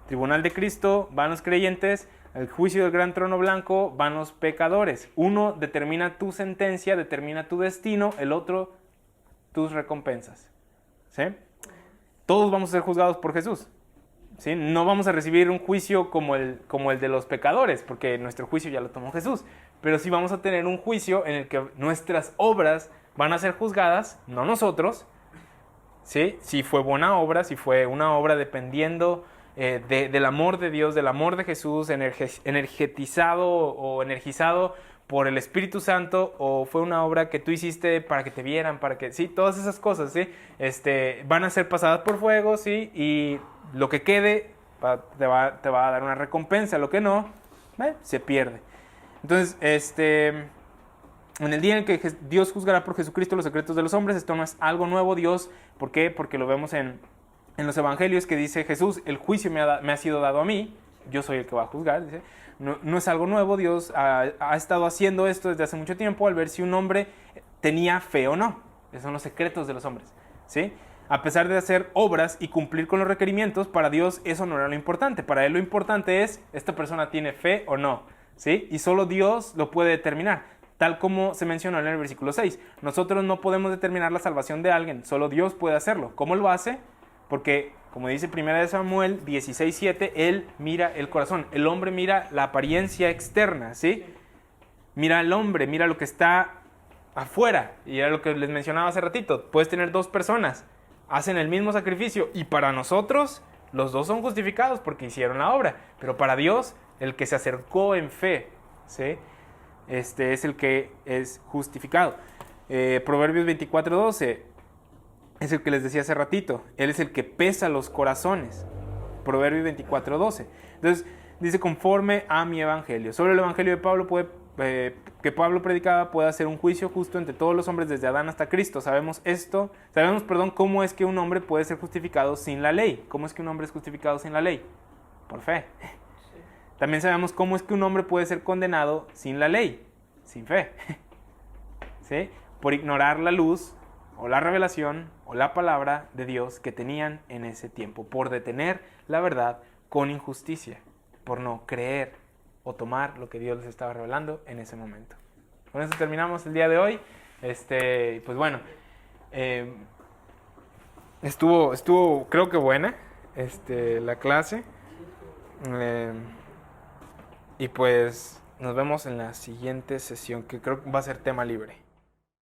Tribunal de Cristo van los creyentes, al juicio del gran trono blanco van los pecadores. Uno determina tu sentencia, determina tu destino, el otro tus recompensas. ¿Sí? Todos vamos a ser juzgados por Jesús. ¿Sí? No vamos a recibir un juicio como el de los pecadores, porque nuestro juicio ya lo tomó Jesús. Pero sí vamos a tener un juicio en el que nuestras obras van a ser juzgadas, no nosotros. ¿Sí? Si fue buena obra, si fue una obra dependiendo del amor de Dios, del amor de Jesús, energizado por el Espíritu Santo, o fue una obra que tú hiciste para que te vieran, sí, todas esas cosas, ¿sí? Van a ser pasadas por fuego, ¿sí? Y lo que quede te va a dar una recompensa, lo que no, se pierde. Entonces, en el día en que Dios juzgará por Jesucristo los secretos de los hombres, esto no es algo nuevo. Dios, ¿por qué? Porque lo vemos en los evangelios que dice Jesús, el juicio me ha sido dado a mí, yo soy el que va a juzgar. Dice. No es algo nuevo, Dios ha estado haciendo esto desde hace mucho tiempo al ver si un hombre tenía fe o no. Esos son los secretos de los hombres. ¿Sí? A pesar de hacer obras y cumplir con los requerimientos, para Dios eso no era lo importante. Para Él lo importante es, ¿esta persona tiene fe o no? ¿Sí? Y solo Dios lo puede determinar. Tal como se mencionó en el versículo 6. Nosotros no podemos determinar la salvación de alguien, solo Dios puede hacerlo. ¿Cómo lo hace? Porque, como dice 1 Samuel 16:7, Él mira el corazón. El hombre mira la apariencia externa, ¿sí? Mira al hombre, mira lo que está afuera. Y era lo que les mencionaba hace ratito. Puedes tener 2 personas, hacen el mismo sacrificio y para nosotros los 2 son justificados porque hicieron la obra. Pero para Dios, el que se acercó en fe, ¿sí? Es el que es justificado. Proverbios 24:12 es el que les decía hace ratito. Él es el que pesa los corazones. Proverbios 24:12. Entonces, dice conforme a mi evangelio. Solo el evangelio de Pablo que Pablo predicaba puede hacer un juicio justo entre todos los hombres desde Adán hasta Cristo. Sabemos cómo es que un hombre puede ser justificado sin la ley. ¿Cómo es que un hombre es justificado sin la ley? Por fe. También sabemos cómo es que un hombre puede ser condenado sin la ley, sin fe. ¿Sí? Por ignorar la luz o la revelación o la palabra de Dios que tenían en ese tiempo. Por detener la verdad con injusticia. Por no creer o tomar lo que Dios les estaba revelando en ese momento. Con eso terminamos el día de hoy. Pues bueno, estuvo creo que buena la clase. Y pues nos vemos en la siguiente sesión, que creo que va a ser tema libre.